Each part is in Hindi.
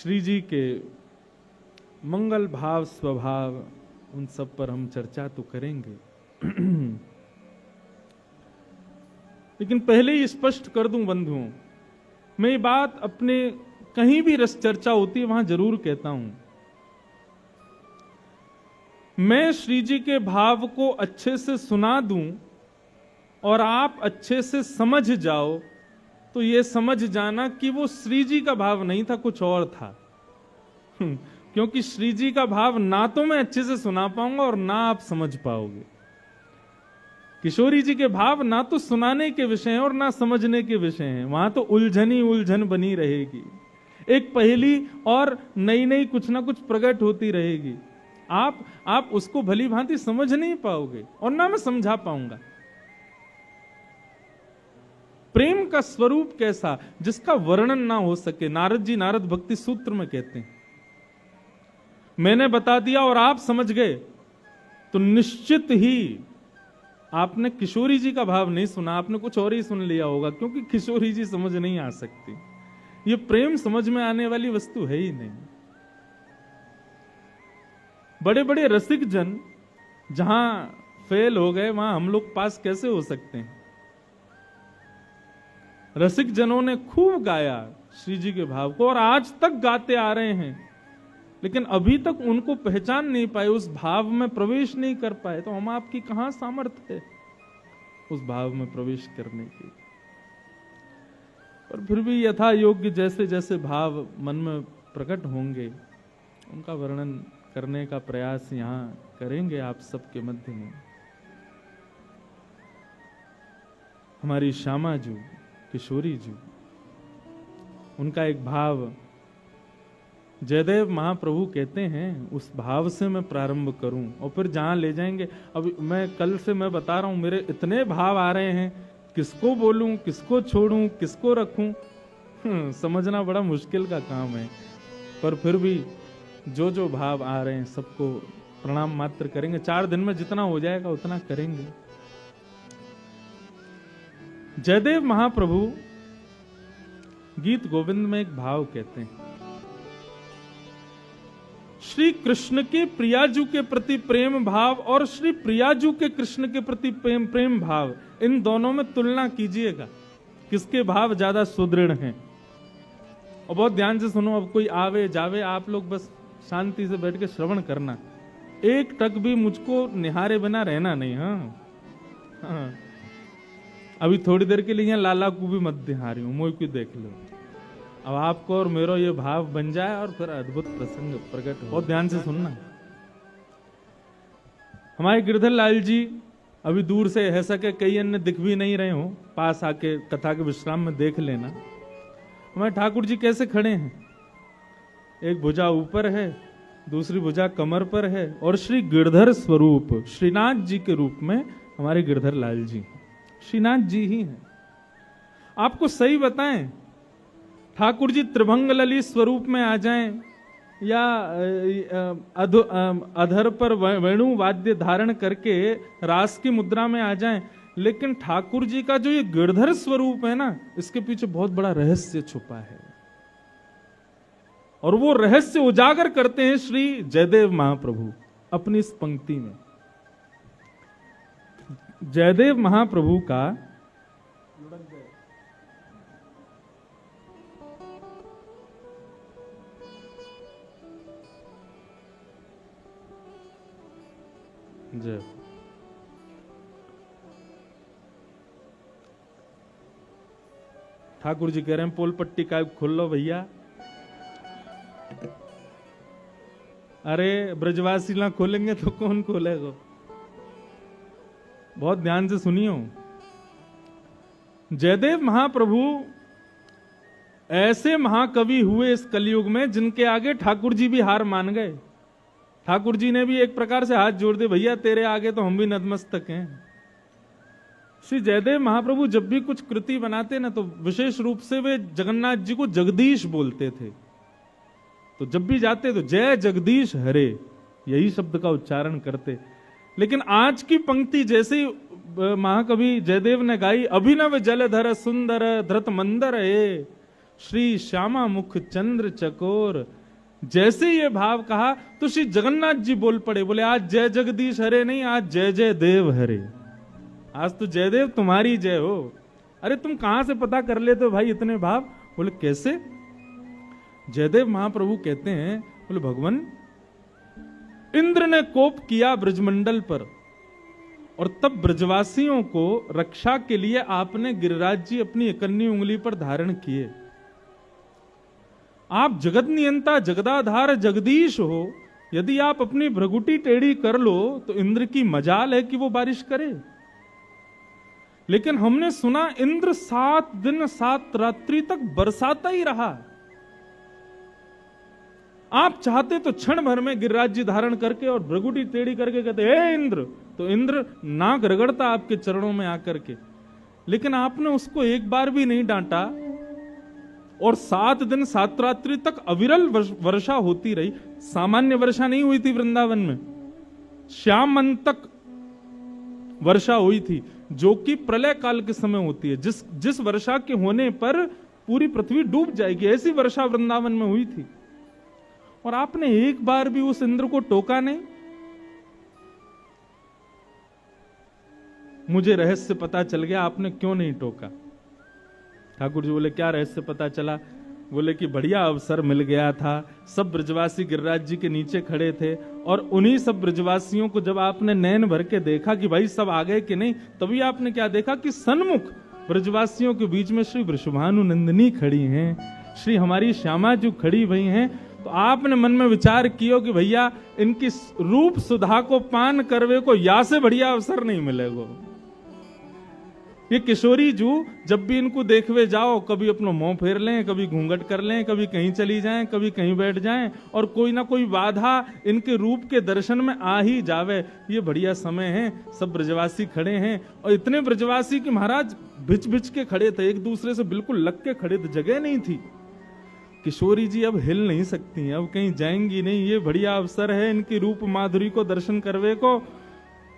श्री जी के मंगल भाव स्वभाव, उन सब पर हम चर्चा तो करेंगे। लेकिन ही स्पष्ट कर दूं बंधुओं, मैं ये बात अपने कहीं भी रस चर्चा होती है वहां जरूर कहता हूं, मैं श्री जी के भाव को अच्छे से सुना दूं और आप अच्छे से समझ जाओ तो ये समझ जाना कि वो श्री जी का भाव नहीं था, कुछ और था। क्योंकि श्री जी का भाव ना तो मैं अच्छे से सुना पाऊंगा और ना आप समझ पाओगे। किशोरी जी के भाव ना तो सुनाने के विषय हैं और ना समझने के विषय हैं, वहां तो उलझन ही उलझन बनी रहेगी, एक पहेली और नई नई कुछ ना कुछ प्रकट होती रहेगी। आप उसको भली भांति समझ नहीं पाओगे और ना मैं समझा पाऊंगा। प्रेम का स्वरूप कैसा जिसका वर्णन ना हो सके, नारद जी नारद भक्ति सूत्र में कहते हैं, मैंने बता दिया और आप समझ गए तो निश्चित ही आपने किशोरी जी का भाव नहीं सुना, आपने कुछ और ही सुन लिया होगा, क्योंकि किशोरी जी समझ नहीं आ सकती। ये प्रेम समझ में आने वाली वस्तु है ही नहीं। बड़े बड़े रसिक जन जहां फेल हो गए वहां हम लोग पास कैसे हो सकते हैं। रसिक जनों ने खूब गाया श्री जी के भाव को और आज तक गाते आ रहे हैं, लेकिन अभी तक उनको पहचान नहीं पाए, उस भाव में प्रवेश नहीं कर पाए। तो हम आपकी कहां सामर्थ्य है उस भाव में प्रवेश करने की। पर फिर भी यथा योग्य जैसे जैसे भाव मन में प्रकट होंगे उनका वर्णन करने का प्रयास यहां करेंगे आप सबके मध्य में। हमारी श्यामा जी, किशोरी जी, उनका एक भाव जयदेव महाप्रभु कहते हैं उस भाव से मैं प्रारंभ करूं और फिर जहां ले जाएंगे। अब मैं कल से मैं बता रहा हूं मेरे इतने भाव आ रहे हैं, किसको बोलूं, किसको छोड़ूं, किसको रखूं, समझना बड़ा मुश्किल का काम है। पर फिर भी जो जो भाव आ रहे हैं सबको प्रणाम मात्र करेंगे। 4 दिन में जितना हो जाएगा उतना करेंगे। जयदेव महाप्रभु गीत गोविंद में एक भाव कहते हैं, श्री कृष्ण के प्रियाजू के प्रति प्रेम भाव और श्री प्रियाजू के कृष्ण के प्रति प्रेम भाव, इन दोनों में तुलना कीजिएगा किसके भाव ज्यादा सुदृढ़ हैं। और बहुत ध्यान से सुनो, अब कोई आवे जावे, आप लोग बस शांति से बैठ के श्रवण करना, एक टक भी मुझको निहारे बिना रहना नहीं। हाँ, अभी थोड़ी देर के लिए यहाँ लाला को भी मत निहारी हूं, मोई को देख लो। अब आपको और मेरा ये भाव बन जाए और फिर अद्भुत प्रसंग प्रकट हो। बहुत ध्यान से सुनना। हमारे गिरधर लाल जी अभी दूर से है सके कई अन्य दिख भी नहीं रहे हो, पास आके कथा के विश्राम में देख लेना। हमारे ठाकुर जी कैसे खड़े हैं, एक भुजा ऊपर है, दूसरी भुजा कमर पर है और श्री गिरधर स्वरूप श्रीनाथ जी के रूप में हमारे गिरधर लाल जी श्रीनाथ जी ही हैं। आपको सही बताएं, ठाकुर जी त्रिभंग ललित स्वरूप में आ जाएं या अधर पर वेणु वाद्य धारण करके रास की मुद्रा में आ जाएं, लेकिन ठाकुर जी का जो ये गिरधर स्वरूप है ना, इसके पीछे बहुत बड़ा रहस्य छुपा है और वो रहस्य उजागर करते हैं श्री जयदेव महाप्रभु अपनी इस पंक्ति में। जयदेव महाप्रभु का जय ठाकुर जी कह रहे हैं पोल पट्टी का खोल लो भैया। अरे ब्रजवासी ना खोलेंगे तो कौन खोलेगा। बहुत ध्यान से सुनियो, जयदेव महाप्रभु ऐसे महाकवि हुए इस कलयुग में जिनके आगे ठाकुर जी भी हार मान गए। ठाकुर जी ने भी एक प्रकार से हाथ जोड़ दे, भैया तेरे आगे तो हम भी नतमस्तक हैं। श्री जयदेव महाप्रभु जब भी कुछ कृति बनाते ना तो विशेष रूप से वे जगन्नाथ जी को जगदीश बोलते थे। तो जब भी जाते तो जय जगदीश हरे यही शब्द का उच्चारण करते। लेकिन आज की पंक्ति जैसे ही महाकवि जयदेव ने गाई, अभिनव जलधर सुंदर धृत मंदर है श्री श्यामा मुख चंद्र चकोर। जैसे ये भाव कहा तो श्री जगन्नाथ जी बोल पड़े, बोले आज जय जगदीश हरे नहीं, आज जय जय देव हरे। आज तो जयदेव तुम्हारी जय हो। अरे तुम कहां से पता कर लेते हो भाई इतने भाव? बोले कैसे? जयदेव महाप्रभु कहते हैं, बोले भगवान इंद्र ने कोप किया ब्रजमंडल पर, और तब ब्रजवासियों को रक्षा के लिए आपने गिरिराज जी अपनी इकन्नी उंगली पर धारण किए। आप जगत नियंता जगदाधार जगदीश हो, यदि आप अपनी भ्रगुटी टेढ़ी कर लो तो इंद्र की मजाल है कि वो बारिश करे। लेकिन हमने सुना इंद्र 7 दिन 7 रात्रि तक बरसाता ही रहा। आप चाहते तो क्षण भर में गिरिराज जी धारण करके और भ्रगुटी टेढ़ी करके कहते हे इंद्र, तो इंद्र नाक रगड़ता आपके चरणों में आकर के। लेकिन आपने उसको एक बार भी नहीं डांटा, और 7 दिन 7 रात्रि तक अविरल वर्षा होती रही। सामान्य वर्षा नहीं हुई थी वृंदावन में, श्याम मन तक वर्षा हुई थी, जो कि प्रलय काल के समय होती है। जिस वर्षा के होने पर पूरी पृथ्वी डूब जाएगी, ऐसी वर्षा वृंदावन में हुई थी। और आपने एक बार भी उस इंद्र को टोका नहीं। मुझे रहस्य पता चल गया, आपने क्यों नहीं टोका। ठाकुर जी बोले क्या रहस्य पता चला? बोले कि बढ़िया अवसर मिल गया था, सब ब्रजवासी गिरिराज जी के नीचे खड़े थे, और उन्हीं सब ब्रजवासियों को जब आपने नैन भर के देखा कि भाई सब आ गए कि नहीं, तभी आपने क्या देखा कि सन्मुख ब्रजवासियों के बीच में श्री वृषभानु नंदिनी खड़ी हैं, श्री हमारी श्यामा जी खड़ी हुई हैं। तो आपने मन में विचार किया कि भैया इनकी रूप सुधा को पान करवे को या से बढ़िया अवसर नहीं मिलेगा। ये किशोरी जू जब भी इनको देखवे जाओ, कभी अपना मुंह फेर लें, कभी घूंघट कर लें, कभी कहीं चली जाएं, कभी कहीं बैठ जाएं, और कोई ना कोई बाधा इनके रूप के दर्शन में आ ही जावे। ये बढ़िया समय है, सब ब्रजवासी खड़े हैं, और इतने ब्रजवासी कि महाराज भिच भिच के खड़े थे, एक दूसरे से बिल्कुल लग के खड़े थे, जगह नहीं थी। किशोरी जी अब हिल नहीं सकती, अब कहीं जाएंगी नहीं, ये बढ़िया अवसर है इनकी रूप माधुरी को दर्शन करवे को।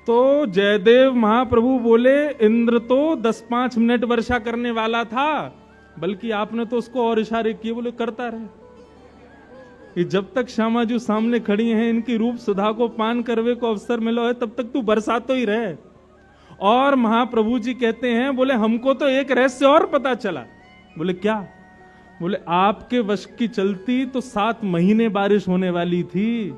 तो जयदेव महाप्रभु बोले इंद्र तो 10-5 मिनट वर्षा करने वाला था, बल्कि आपने तो उसको और इशारे किए, बोले करता रहे। ये जब तक श्यामा जी सामने खड़ी हैं, इनकी रूप सुधा को पान करवे को अवसर मिलो है, तब तक तू बरसातो ही रहे। और महाप्रभु जी कहते हैं, बोले हमको तो एक रहस्य और पता चला। बोले क्या? बोले आपके वश की चलती तो 7 महीने बारिश होने वाली थी,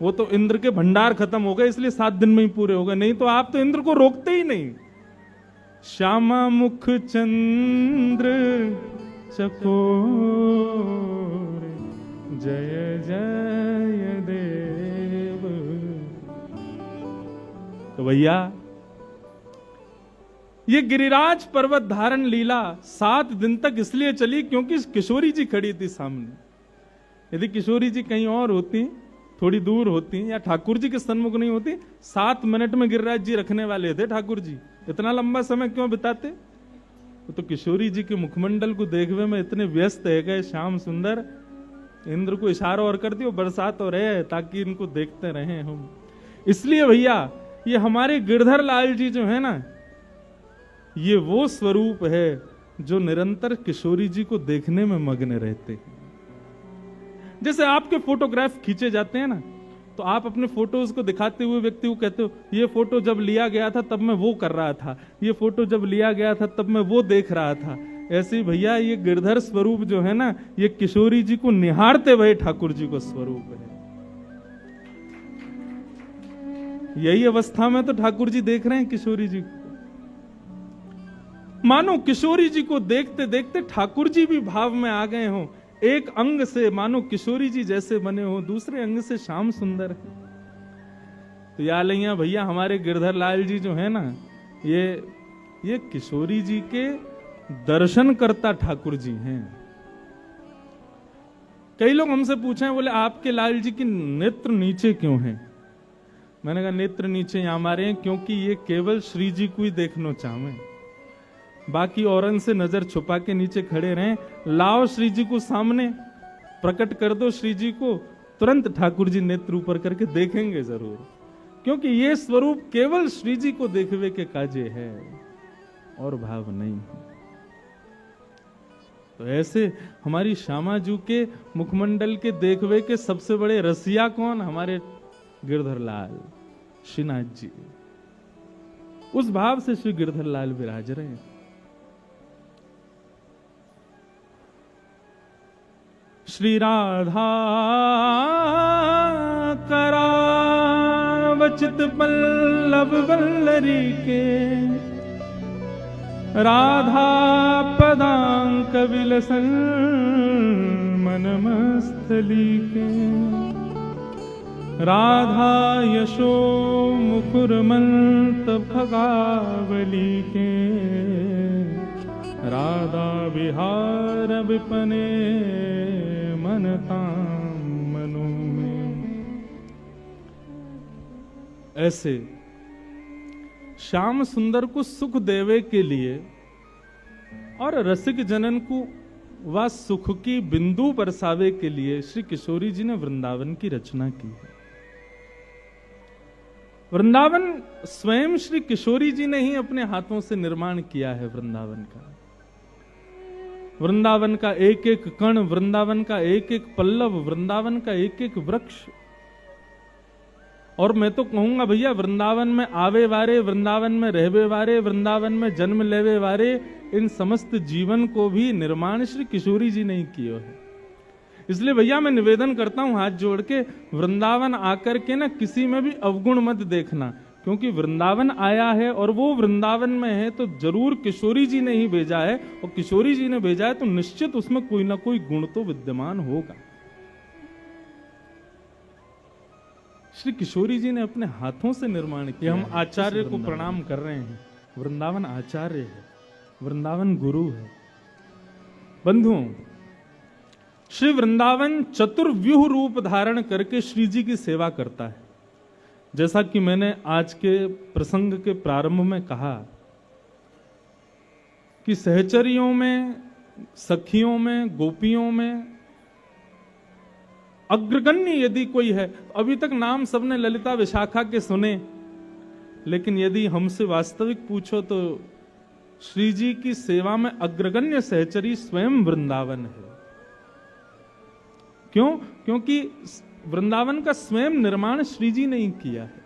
वो तो इंद्र के भंडार खत्म हो गए, इसलिए 7 दिन में ही पूरे हो गए, नहीं तो आप तो इंद्र को रोकते ही नहीं। श्यामा मुख चंद्र चकोर जय जय देव। तो भैया ये गिरिराज पर्वत धारण लीला 7 दिन तक इसलिए चली क्योंकि किशोरी जी खड़ी थी सामने। यदि किशोरी जी कहीं और होती, थोड़ी दूर होती, या ठाकुर जी के सन्मुख नहीं होती, 7 मिनट में गिरिराज जी रखने वाले थे ठाकुर जी, इतना लंबा समय क्यों बिताते? तो किशोरी जी के मुखमंडल को देखने में इतने व्यस्त है गए श्याम सुंदर, इंद्र को इशारा और कर दियो बरसात हो रहे ताकि इनको देखते रहे हम। इसलिए भैया ये हमारे गिरधर लाल जी जो है ना, ये वो स्वरूप है जो निरंतर किशोरी जी को देखने में मग्न रहते हैं। जैसे आपके फोटोग्राफ खींचे जाते हैं ना, तो आप अपने फोटोज को दिखाते हुए व्यक्ति को कहते हो ये फोटो जब लिया गया था तब मैं वो कर रहा था, ये फोटो जब लिया गया था तब मैं वो देख रहा था। ऐसे ही भैया ये गिरधर स्वरूप जो है ना, ये किशोरी जी को निहारते हुए ठाकुर जी को स्वरूप है। यही अवस्था में तो ठाकुर जी देख रहे हैं किशोरी जी को। मानो किशोरी जी को देखते देखते ठाकुर जी भी भाव में आ गए हों। एक अंग से मानो किशोरी जी जैसे बने हो, दूसरे अंग से श्याम सुंदर है। तो या लैया भैया हमारे गिरधर लाल जी जो है ना, ये किशोरी जी के दर्शन करता ठाकुर जी हैं। कई लोग हमसे पूछे, बोले आपके लाल जी की नेत्र नीचे क्यों हैं? मैंने कहा नेत्र नीचे यहाँ हमारे हैं क्योंकि ये केवल श्री जी को ही देखना चाहें, बाकी औरन से नजर छुपा के नीचे खड़े रहें। लाओ श्री जी को सामने, प्रकट कर दो श्री जी को, तुरंत ठाकुर जी नेत्र ऊपर करके देखेंगे जरूर, क्योंकि ये स्वरूप केवल श्री जी को देखवे के काजे है और भाव नहीं है। तो ऐसे हमारी श्यामाजू के मुखमंडल के देखवे के सबसे बड़े रसिया कौन? हमारे गिरधर लाल श्रीनाथ जी। उस भाव से श्री गिरधर लाल विराज रहे हैं। श्री राधा करावचित पल्लव वल्लरी के, राधा पदांक विलसन मनमस्थली के, राधा यशो मुकुरमंत भगावली के, राधा विहार विपने मनताम मनु में। ऐसे श्याम सुंदर को सुख देवे के लिए और रसिक जनन को वह सुख की बिंदु बरसावे के लिए श्री किशोरी जी ने वृंदावन की रचना की है। वृंदावन स्वयं श्री किशोरी जी ने ही अपने हाथों से निर्माण किया है। वृंदावन का एक एक कण, वृंदावन का एक एक पल्लव, वृंदावन का एक एक वृक्ष। और मैं तो कहूंगा भैया, वृंदावन में आवे वारे, वृंदावन में रहवे वारे, वृंदावन में जन्म लेवे वारे, इन समस्त जीवन को भी निर्माण श्री किशोरी जी ने ही किया है। इसलिए भैया मैं निवेदन करता हूं हाथ जोड़ के, वृंदावन आकर के ना किसी में भी अवगुण मत देखना, क्योंकि वृंदावन आया है और वो वृंदावन में है तो जरूर किशोरी जी ने ही भेजा है, और किशोरी जी ने भेजा है तो निश्चित उसमें कोई ना कोई गुण तो विद्यमान होगा। श्री किशोरी जी ने अपने हाथों से निर्माण किया। हम आचार्य को प्रणाम कर रहे हैं। वृंदावन आचार्य है, वृंदावन गुरु है। बंधुओं, श्री वृंदावन चतुर्व्यूह रूप धारण करके श्री जी की सेवा करता है। जैसा कि मैंने आज के प्रसंग के प्रारंभ में कहा कि सहचरियों में, सखियों में, गोपियों में अग्रगण्य यदि कोई है, अभी तक नाम सबने ललिता विशाखा के सुने, लेकिन यदि हमसे वास्तविक पूछो तो श्री जी की सेवा में अग्रगण्य सहचरी स्वयं वृंदावन है। क्यों? क्योंकि वृंदावन का स्वयं निर्माण श्री जी ने ही किया है।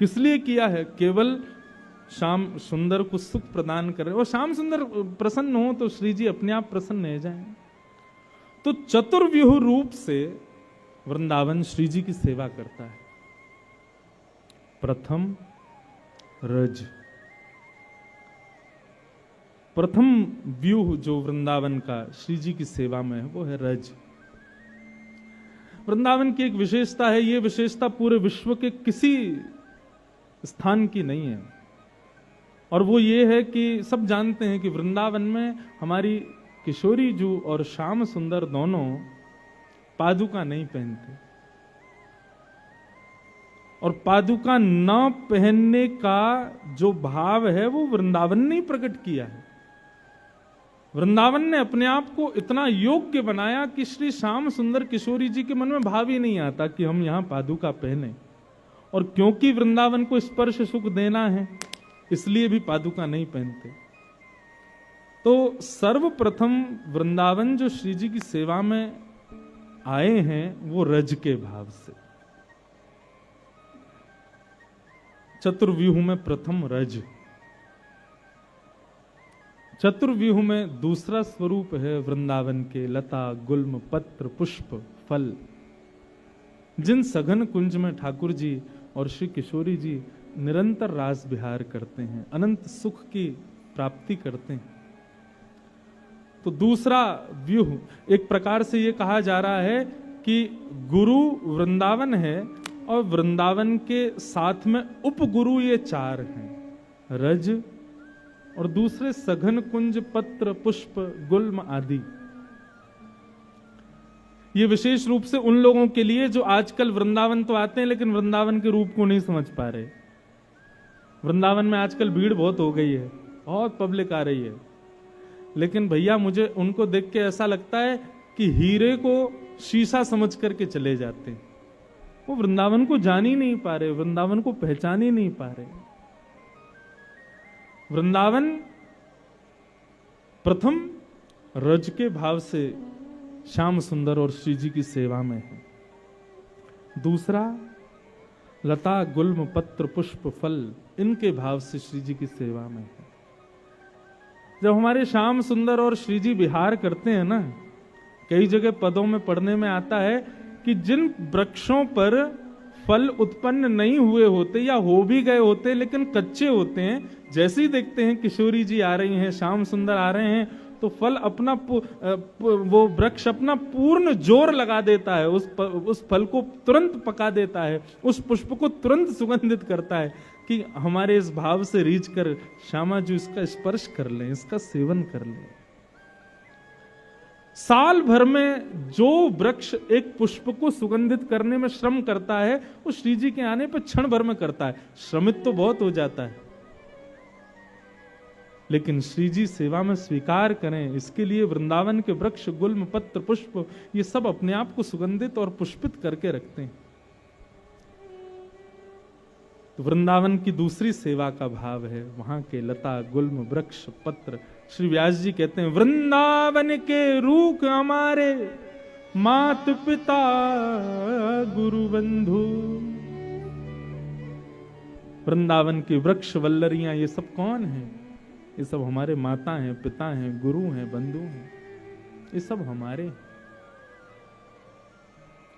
किस लिए किया है? केवल श्याम सुंदर को सुख प्रदान कर रहे, और श्याम सुंदर प्रसन्न हो तो श्री जी अपने आप प्रसन्न हो जाएं। तो चतुर्व्यूह रूप से वृंदावन श्री जी की सेवा करता है। प्रथम रज, प्रथम व्यूह जो वृंदावन का श्री जी की सेवा में है वो है रज। वृंदावन की एक विशेषता है, ये विशेषता पूरे विश्व के किसी स्थान की नहीं है, और वो ये है कि सब जानते हैं कि वृंदावन में हमारी किशोरी जी और श्याम सुंदर दोनों पादुका नहीं पहनते, और पादुका न पहनने का जो भाव है वो वृंदावन ने ही प्रकट किया है। वृंदावन ने अपने आप को इतना योग्य बनाया कि श्री श्याम सुंदर किशोरी जी के मन में भाव ही नहीं आता कि हम यहां पादुका पहने, और क्योंकि वृंदावन को स्पर्श सुख देना है इसलिए भी पादुका नहीं पहनते। तो सर्वप्रथम वृंदावन जो श्री जी की सेवा में आए हैं वो रज के भाव से। चतुर्व्यूह में प्रथम रज, चतुर्व्यूह में दूसरा स्वरूप है वृंदावन के लता, गुल्म, पत्र, पुष्प, फल, जिन सघन कुंज में ठाकुर जी और श्री किशोरी जी निरंतर रास विहार करते हैं, अनंत सुख की प्राप्ति करते हैं। तो दूसरा व्यूह, एक प्रकार से यह कहा जा रहा है कि गुरु वृंदावन है और वृंदावन के साथ में उपगुरु ये चार हैं, रज और दूसरे सघन कुंज, पत्र, पुष्प, गुल्म आदि। ये विशेष रूप से उन लोगों के लिए जो आजकल वृंदावन तो आते हैं लेकिन वृंदावन के रूप को नहीं समझ पा रहे। वृंदावन में आजकल भीड़ बहुत हो गई है, बहुत पब्लिक आ रही है, लेकिन भैया मुझे उनको देख के ऐसा लगता है कि हीरे को शीशा समझ करके चले जाते हैं। वो वृंदावन को जान ही नहीं पा रहे, वृंदावन को पहचान ही नहीं पा रहे। वृंदावन प्रथम रज के भाव से श्याम सुंदर और श्री जी की सेवा में है। दूसरा लता गुल्म पत्र पुष्प फल इनके भाव से श्री जी की सेवा में है। जब हमारे श्याम सुंदर और श्री जी विहार करते हैं ना, कई जगह पदों में पढ़ने में आता है कि जिन वृक्षों पर फल उत्पन्न नहीं हुए होते या हो भी गए होते लेकिन कच्चे होते हैं, जैसे ही देखते हैं किशोरी जी आ रही हैं, श्याम सुंदर आ रहे हैं, तो फल अपना वो वृक्ष अपना पूर्ण जोर लगा देता है, उस फल को तुरंत पका देता है, उस पुष्प को तुरंत सुगंधित करता है कि हमारे इस भाव से रीझ कर श्यामा जी इसका स्पर्श कर लें, इसका सेवन कर लें। साल भर में जो वृक्ष एक पुष्प को सुगंधित करने में श्रम करता है, वो श्री जी के आने पर क्षण भर में करता है। श्रमित तो बहुत हो जाता है, लेकिन श्री जी सेवा में स्वीकार करें, इसके लिए वृंदावन के वृक्ष गुल्म पत्र पुष्प ये सब अपने आप को सुगंधित और पुष्पित करके रखते हैं। तो वृंदावन की दूसरी सेवा का भाव है वहां के लता गुल्म वृक्ष पत्र। श्री व्यास जी कहते हैं, वृंदावन के रूख हमारे मात पिता गुरु बंधु। वृंदावन की वृक्ष वल्लरियां ये सब कौन है? ये सब हमारे माता हैं, पिता हैं, गुरु हैं, बंधु हैं, ये सब हमारे।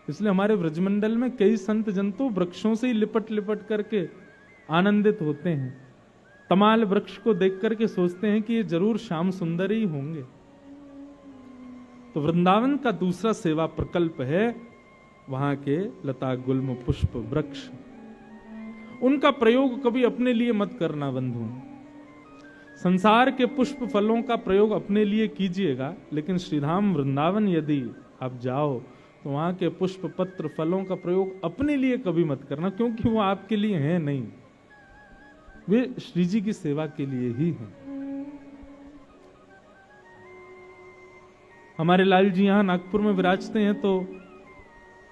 इसलिए हमारे ब्रजमंडल में कई संत जन तो वृक्षों से ही लिपट लिपट करके आनंदित होते हैं। तमाल वृक्ष को देख करके सोचते हैं कि ये जरूर श्याम सुंदर ही होंगे। तो वृंदावन का दूसरा सेवा प्रकल्प है वहां के लता गुल्म पुष्प वृक्ष। उनका प्रयोग कभी अपने लिए मत करना बंधु। संसार के पुष्प फलों का प्रयोग अपने लिए कीजिएगा, लेकिन श्रीधाम वृंदावन यदि आप जाओ तो वहां के पुष्प पत्र फलों का प्रयोग अपने लिए कभी मत करना, क्योंकि वो आपके लिए हैं नहीं, वे श्री जी की सेवा के लिए ही हैं। हमारे लाल जी यहां नागपुर में विराजते हैं, तो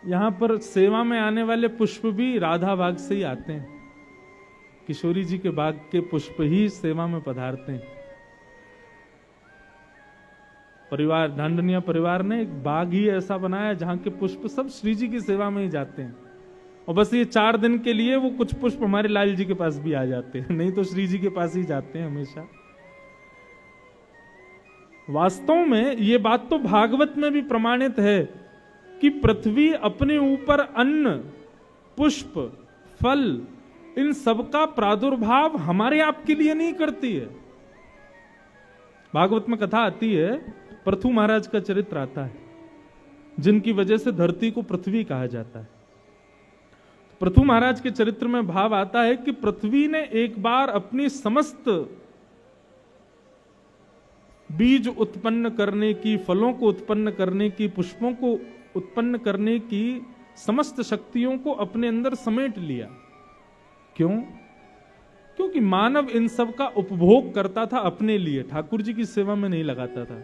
यहां पर सेवा में आने वाले पुष्प भी राधा बाग से ही आते हैं। किशोरी जी के बाग के पुष्प ही सेवा में पधारते हैं। परिवार ढांडनिया परिवार ने एक बाग ही ऐसा बनाया जहां के पुष्प सब श्री जी की सेवा में ही जाते हैं, और बस ये 4 दिन के लिए वो कुछ पुष्प हमारे लाल जी के पास भी आ जाते हैं, नहीं तो श्री जी के पास ही जाते हैं हमेशा। वास्तव में ये बात तो भागवत में भी प्रमाणित है कि पृथ्वी अपने ऊपर अन्न पुष्प फल इन सबका प्रादुर्भाव हमारे आपके लिए नहीं करती है। भागवत में कथा आती है, पृथु महाराज का चरित्र आता है, जिनकी वजह से धरती को पृथ्वी कहा जाता है। पृथु महाराज के चरित्र में भाव आता है कि पृथ्वी ने एक बार अपनी समस्त बीज उत्पन्न करने की, फलों को उत्पन्न करने की, पुष्पों को उत्पन्न करने की समस्त शक्तियों को अपने अंदर समेट लिया। क्यों? क्योंकि मानव इन सब का उपभोग करता था अपने लिए, ठाकुर जी की सेवा में नहीं लगाता था।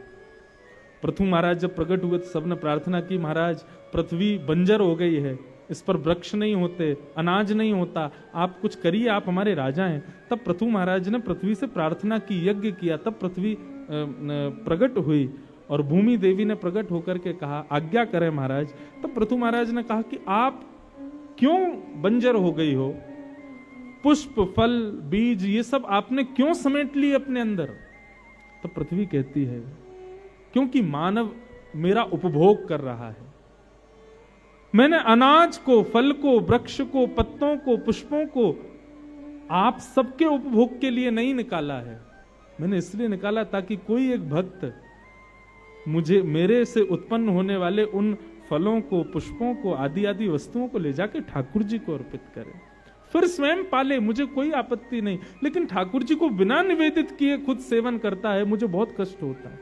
पृथु महाराज जब प्रकट हुए तो सबने प्रार्थना की, महाराज पृथ्वी बंजर हो गई है, इस पर वृक्ष नहीं होते, अनाज नहीं होता, आप कुछ करिए, आप हमारे राजा हैं। तब पृथु महाराज ने पृथ्वी से प्रार्थना की, यज्ञ किया, तब पृथ्वी प्रकट हुई और भूमि देवी ने प्रकट होकर के कहा, आज्ञा करें महाराज। तब पृथु महाराज ने कहा कि आप क्यों बंजर हो गई हो, पुष्प फल बीज ये सब आपने क्यों समेट लिए अपने अंदर? तो पृथ्वी कहती है, क्योंकि मानव मेरा उपभोग कर रहा है। मैंने अनाज को, फल को, वृक्ष को, पत्तों को, पुष्पों को आप सबके उपभोग के लिए नहीं निकाला है, मैंने इसलिए निकाला ताकि कोई एक भक्त मुझे मेरे से उत्पन्न होने वाले उन फलों को, पुष्पों को, आदि आदि वस्तुओं को ले जाके ठाकुर जी को अर्पित करे, फिर स्वयं पाले, मुझे कोई आपत्ति नहीं। लेकिन ठाकुर जी को बिना निवेदित किए खुद सेवन करता है, मुझे बहुत कष्ट होता है।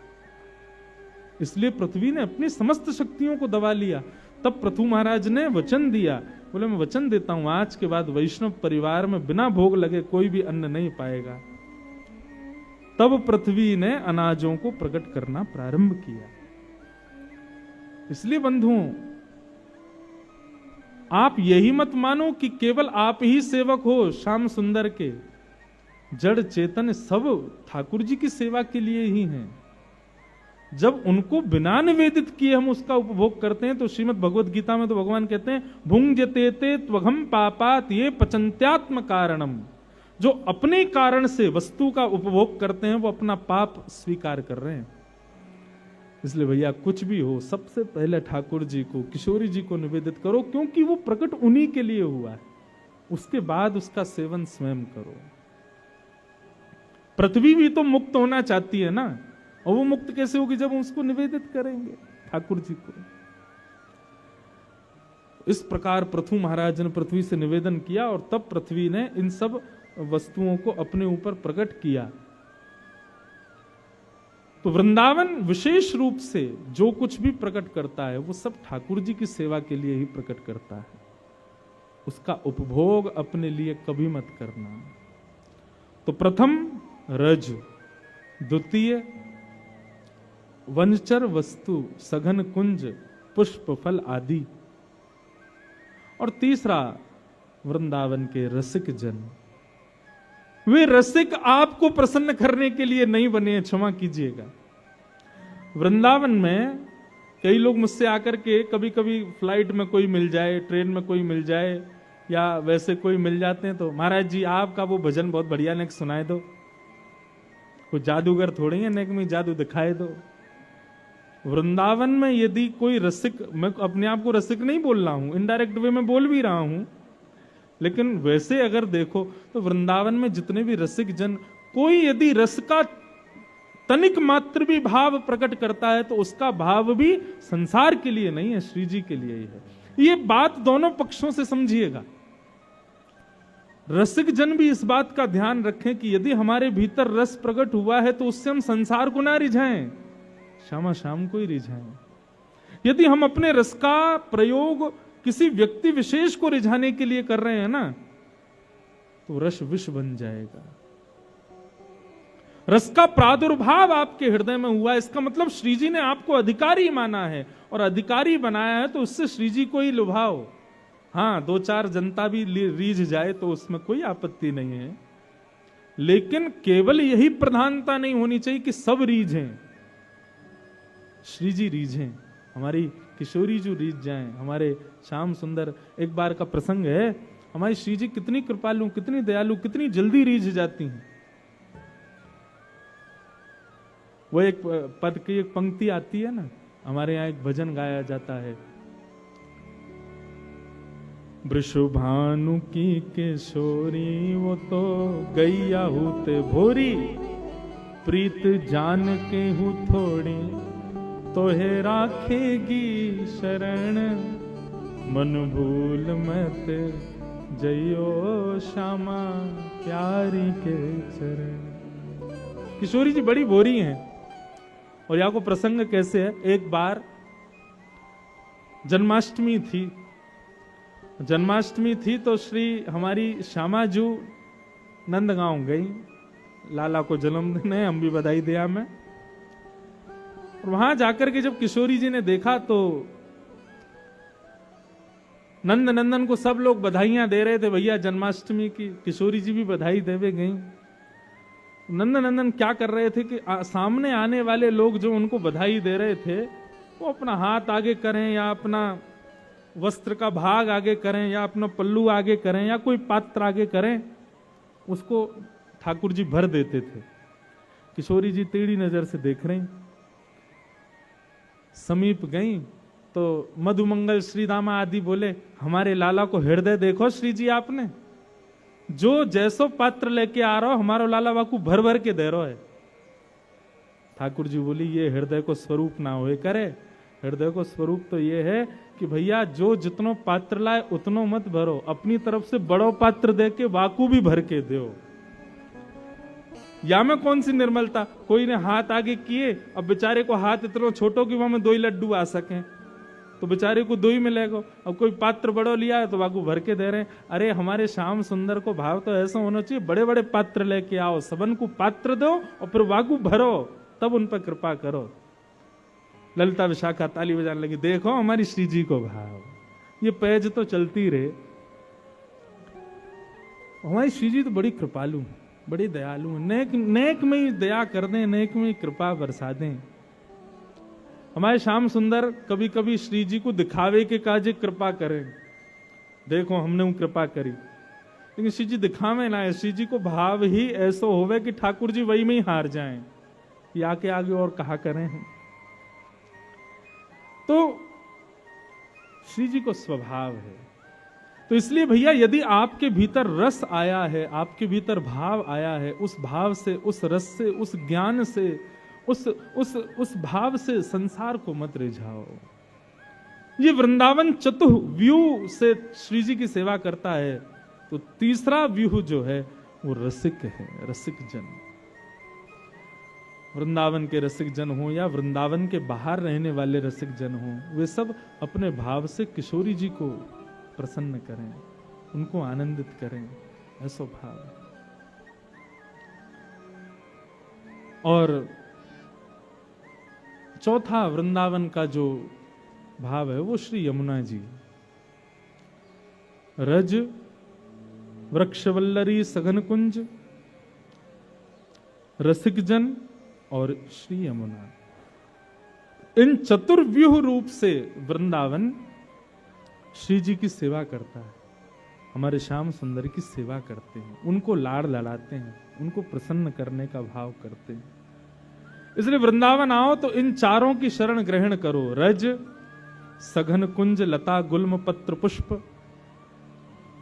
इसलिए पृथ्वी ने अपनी समस्त शक्तियों को दबा लिया। तब पृथु महाराज ने वचन दिया, बोले मैं वचन देता हूं आज के बाद वैष्णव परिवार में बिना भोग लगे कोई भी अन्न नहीं पाएगा। तब पृथ्वी ने अनाजों को प्रकट करना प्रारंभ किया। इसलिए बंधुओं, आप यही मत मानो कि केवल आप ही सेवक हो श्याम सुंदर के। जड़ चेतन सब ठाकुर जी की सेवा के लिए ही हैं। जब उनको बिना निवेदित किए हम उसका उपभोग करते हैं, तो श्रीमद् भगवत गीता में तो भगवान कहते हैं भुंजते ते त्वघम पापात ये पचंत्यात्म कारणम। जो अपने कारण से वस्तु का उपभोग करते हैं वो अपना पाप स्वीकार कर रहे हैं। इसलिए भैया कुछ भी हो, सबसे पहले ठाकुर जी को, किशोरी जी को निवेदित करो, क्योंकि वो प्रकट उन्हीं के लिए हुआ है। उसके बाद उसका सेवन स्वयं करो। पृथ्वी भी तो मुक्त होना चाहती है ना, और वो मुक्त कैसे होगी जब हम उसको निवेदित करेंगे ठाकुर जी को। इस प्रकार पृथु महाराज ने पृथ्वी से निवेदन किया और तब पृथ्वी ने इन सब वस्तुओं को अपने ऊपर प्रकट किया। तो वृंदावन विशेष रूप से जो कुछ भी प्रकट करता है वो सब ठाकुर जी की सेवा के लिए ही प्रकट करता है। उसका उपभोग अपने लिए कभी मत करना। तो प्रथम रज, द्वितीय वनचर वस्तु, सघन कुंज, पुष्प फल आदि, और तीसरा वृंदावन के रसिक जन। वे रसिक आपको प्रसन्न करने के लिए नहीं बने, क्षमा कीजिएगा। वृंदावन में कई लोग मुझसे आकर के, कभी कभी फ्लाइट में कोई मिल जाए, ट्रेन में कोई मिल जाए, या वैसे कोई मिल जाते हैं, तो महाराज जी आपका वो भजन बहुत बढ़िया, नेक सुनाए दो। कोई जादूगर थोड़ी है, नेक में जादू दिखाए दो। वृंदावन में यदि कोई रसिक, मैं अपने आप को रसिक नहीं बोल रहा हूं, इनडायरेक्ट वे में बोल भी रहा हूं, लेकिन वैसे अगर देखो तो वृंदावन में जितने भी रसिक जन, कोई यदि रस का तनिक मात्र भी भाव प्रकट करता है तो उसका भाव भी संसार के लिए नहीं है, श्री जी के लिए ही है। ये बात दोनों पक्षों से समझिएगा। रसिक जन भी इस बात का ध्यान रखें कि यदि हमारे भीतर रस प्रकट हुआ है तो उससे हम संसार को ना रिझाएं, श्यामा शाम को ही रिझाएं। यदि हम अपने रस का प्रयोग किसी व्यक्ति विशेष को रिझाने के लिए कर रहे हैं ना, तो रस विष बन जाएगा। रस का प्रादुर्भाव आपके हृदय में हुआ, इसका मतलब श्री जी ने आपको अधिकारी माना है, और अधिकारी बनाया है तो उससे श्री जी को ही लुभाओ। हाँ, दो चार जनता भी रीझ जाए तो उसमें कोई आपत्ति नहीं है, लेकिन केवल यही प्रधानता नहीं होनी चाहिए कि सब रीझें। श्री जी रीझें, हमारी किशोरी जो रीझ जाएं, हमारे श्याम सुंदर। एक बार का प्रसंग है, हमारी श्री जी कितनी कृपालु, कितनी दयालु, कितनी जल्दी रीझ जाती हैं। वो एक पद की एक पंक्ति आती है ना, हमारे यहाँ एक भजन गाया जाता है, वृषभानु की किशोरी वो तो गैया होते भोरी, प्रीत जान के हूँ थोड़ी तो है राखेगी शरण, मन भूल मत जइयो श्यामा प्यारी के चरण। किशोरी जी बड़ी भोरी हैं। और यहाँ को प्रसंग कैसे है, एक बार जन्माष्टमी थी तो श्री हमारी श्यामा जू नंदगांव गई, लाला को जन्मदिन है, हम भी बधाई दिया मैं। और वहां जाकर के जब किशोरी जी ने देखा तो नंद नंदन को सब लोग बधाइयां दे रहे थे, भैया जन्माष्टमी की। किशोरी जी भी बधाई देवे गई। नंद नंदन क्या कर रहे थे कि सामने आने वाले लोग जो उनको बधाई दे रहे थे वो अपना हाथ आगे करें, या अपना वस्त्र का भाग आगे करें, या अपना पल्लू आगे करें, या कोई पात्र आगे करें, उसको ठाकुर जी भर देते थे। किशोरी जी टेढ़ी नजर से देख रही, समीप गई तो मधुमंगल श्री दामा आदि बोले, हमारे लाला को हृदय देखो श्री जी, आपने जो जैसो पात्र लेके आ रहा हो हमारा लाला वाकू भर भर के दे रहा है। ठाकुर जी बोली, ये हृदय को स्वरूप ना होए करे। हृदय को स्वरूप तो ये है कि भैया जो जितनो पात्र लाए उतनो मत भरो, अपनी तरफ से बड़ो पात्र दे के वाकू भी भर के दो। या में कौन सी निर्मलता, कोई ने हाथ आगे किए, अब बेचारे को हाथ इतना छोटो कि वहां में 2 ही लड्डू आ सके, तो बेचारे को 2 ही मिलेगा। अब कोई पात्र बड़ो लिया है तो वाकू भर के दे रहे हैं। अरे हमारे श्याम सुंदर को भाव तो ऐसा होना चाहिए, बड़े बड़े पात्र लेके आओ, सबन को पात्र दो और फिर वाकू भरो, तब उन पर कृपा करो। ललिता विशाखा ताली बजाने लगी, देखो हमारी श्री जी को भाव, ये पैज तो चलती रहे। हमारी श्री जी तो बड़ी कृपालु, बड़ी दयालु, नेक नेक में ही दया कर दें, नेक में ही कृपा बरसा दें। हमारे श्याम सुंदर कभी कभी श्री जी को दिखावे के काजे कृपा करें, देखो हमने वो कृपा करी, लेकिन श्री जी दिखावे ना है, श्री जी को भाव ही ऐसा होवे कि ठाकुर जी वही में ही हार जाएं, कि आके आगे और कहा करें हम। तो श्री जी को स्वभाव है। तो इसलिए भैया यदि आपके भीतर रस आया है, आपके भीतर भाव आया है, उस भाव से, उस रस से, उस ज्ञान से, उस भाव से संसार को मत रिझाओ। ये वृंदावन चतुर्व्यूह से श्री जी की सेवा करता है। तो तीसरा व्यूह जो है वो रसिक है, रसिक जन। वृंदावन के रसिक जन हो या वृंदावन के बाहर रहने वाले रसिक जन हो, वे सब अपने भाव से किशोरी जी को प्रसन्न करें, उनको आनंदित करें, ऐसा भाव। और चौथा वृंदावन का जो भाव है वो श्री यमुना जी, रज वृक्षवल्लरी सघन कुंज, रसिक जन और श्री यमुना। इन चतुर्व्यूह रूप से वृंदावन श्री जी की सेवा करता है, हमारे श्याम सुंदर की सेवा करते हैं, उनको लाड़ लड़ाते हैं, उनको प्रसन्न करने का भाव करते हैं। इसलिए वृंदावन आओ तो इन चारों की शरण ग्रहण करो, रज सघन कुंज लता गुल्म पत्र पुष्प,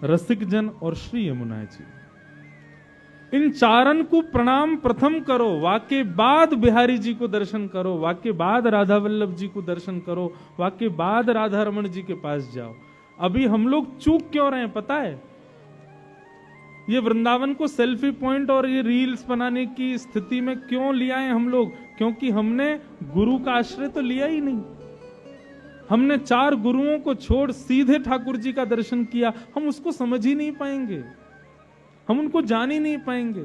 रसिक जन और श्री यमुना जी। इन चारण को प्रणाम प्रथम करो, वाके बाद बिहारी जी को दर्शन करो, वाके बाद राधा वल्लभ जी को दर्शन करो, वाके बाद राधा रमण जी के पास जाओ। अभी हम लोग चूक क्यों रहे हैं पता है? ये वृंदावन को सेल्फी पॉइंट और ये रील्स बनाने की स्थिति में क्यों लिया है हम लोग? क्योंकि हमने गुरु का आश्रय तो लिया ही नहीं। हमने 4 गुरुओं को छोड़ सीधे ठाकुर जी का दर्शन किया, हम उसको समझ ही नहीं पाएंगे, हम उनको जान ही नहीं पाएंगे।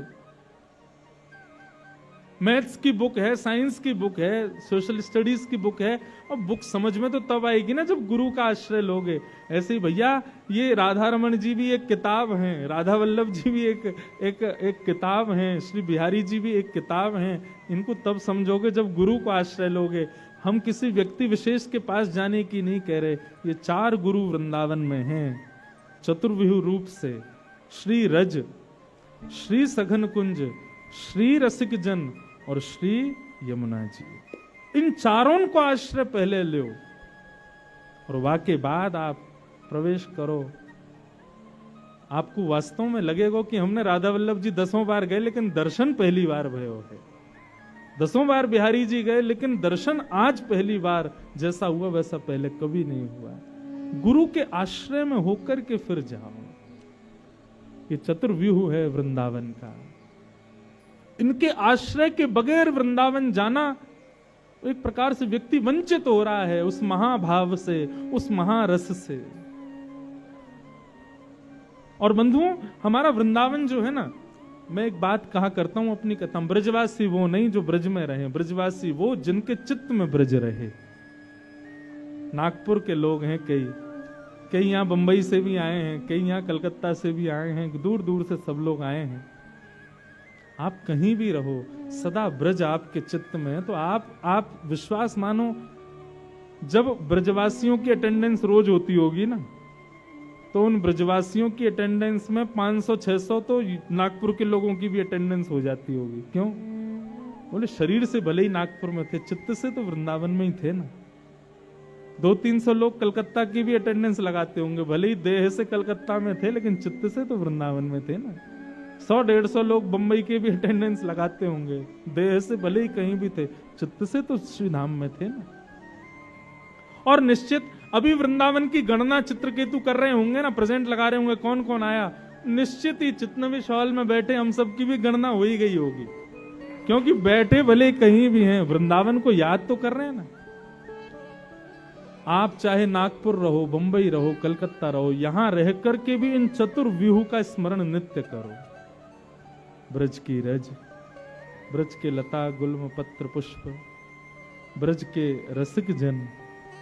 मैथ्स की बुक है, साइंस की बुक है, सोशल स्टडीज की बुक है, और बुक समझ में तो तब आएगी ना जब गुरु का आश्रय लोगे। ऐसे ही भैया ये राधा रमण जी भी एक किताब हैं, राधा वल्लभ जी भी एक किताब हैं, श्री बिहारी जी भी एक किताब हैं। इनको तब समझोगे जब गुरु को आश्रय लोगे। हम किसी व्यक्ति विशेष के पास जाने की नहीं कह रहे। ये 4 गुरु वृंदावन में हैं चतुर्व्यूह रूप से, श्री रज, श्री सघन कुंज, श्री रसिक जन और श्री यमुना जी। इन चारों को आश्रय पहले लो और वाके बाद आप प्रवेश करो। आपको वास्तव में लगेगा कि हमने राधा वल्लभ जी 10 बार गए लेकिन दर्शन पहली बार भयो है, 10 बार बिहारी जी गए लेकिन दर्शन आज पहली बार। जैसा हुआ वैसा पहले कभी नहीं हुआ। गुरु के आश्रय में होकर के फिर जाओ। ये चतुर्व्यूह है वृंदावन का। इनके आश्रय के बगैर वृंदावन जाना एक प्रकार से व्यक्ति वंचित हो रहा है उस महाभाव से, उस महारस से। और बंधुओं, हमारा वृंदावन जो है ना, मैं एक बात कहा करता हूं अपनी कथा, ब्रजवासी वो नहीं जो ब्रज में रहे, ब्रजवासी वो जिनके चित्त में ब्रज रहे। नागपुर के लोग हैं कई यहाँ बंबई से भी आए हैं, कई यहाँ कलकत्ता से भी आए हैं, दूर दूर से सब लोग आए हैं। आप कहीं भी रहो, सदा ब्रज आपके चित्त में है। तो आप विश्वास मानो, जब ब्रजवासियों की अटेंडेंस रोज होती होगी ना, तो उन ब्रजवासियों की अटेंडेंस में 500-600 तो नागपुर के लोगों की भी अटेंडेंस हो जाती होगी। क्यों? बोले शरीर से भले ही नागपुर में थे, चित्त से तो वृंदावन में ही थे ना। 200-300 लोग कलकत्ता की भी अटेंडेंस लगाते होंगे, भले ही देह से कलकत्ता में थे लेकिन चित्त से तो वृंदावन में थे ना। 100-150 लोग बंबई के भी अटेंडेंस लगाते होंगे, देह से भले ही कहीं भी थे, चित्त से तो श्री धाम में थे ना। और निश्चित अभी वृंदावन की गणना चित्रकेतु कर रहे होंगे ना, प्रेजेंट लगा रहे होंगे कौन कौन आया। निश्चित ही चितनवी हॉल में बैठे हम सब की भी गणना हो ही गई होगी, क्योंकि बैठे भले कहीं भी हैं, वृंदावन को याद तो कर रहे हैं ना। आप चाहे नागपुर रहो, बंबई रहो, कलकत्ता रहो, यहां रह करके भी इन चतुर्व्यूह का स्मरण नित्य करो। ब्रज की रज, ब्रज के लता गुल्म पत्र पुष्प, ब्रज के रसिक जन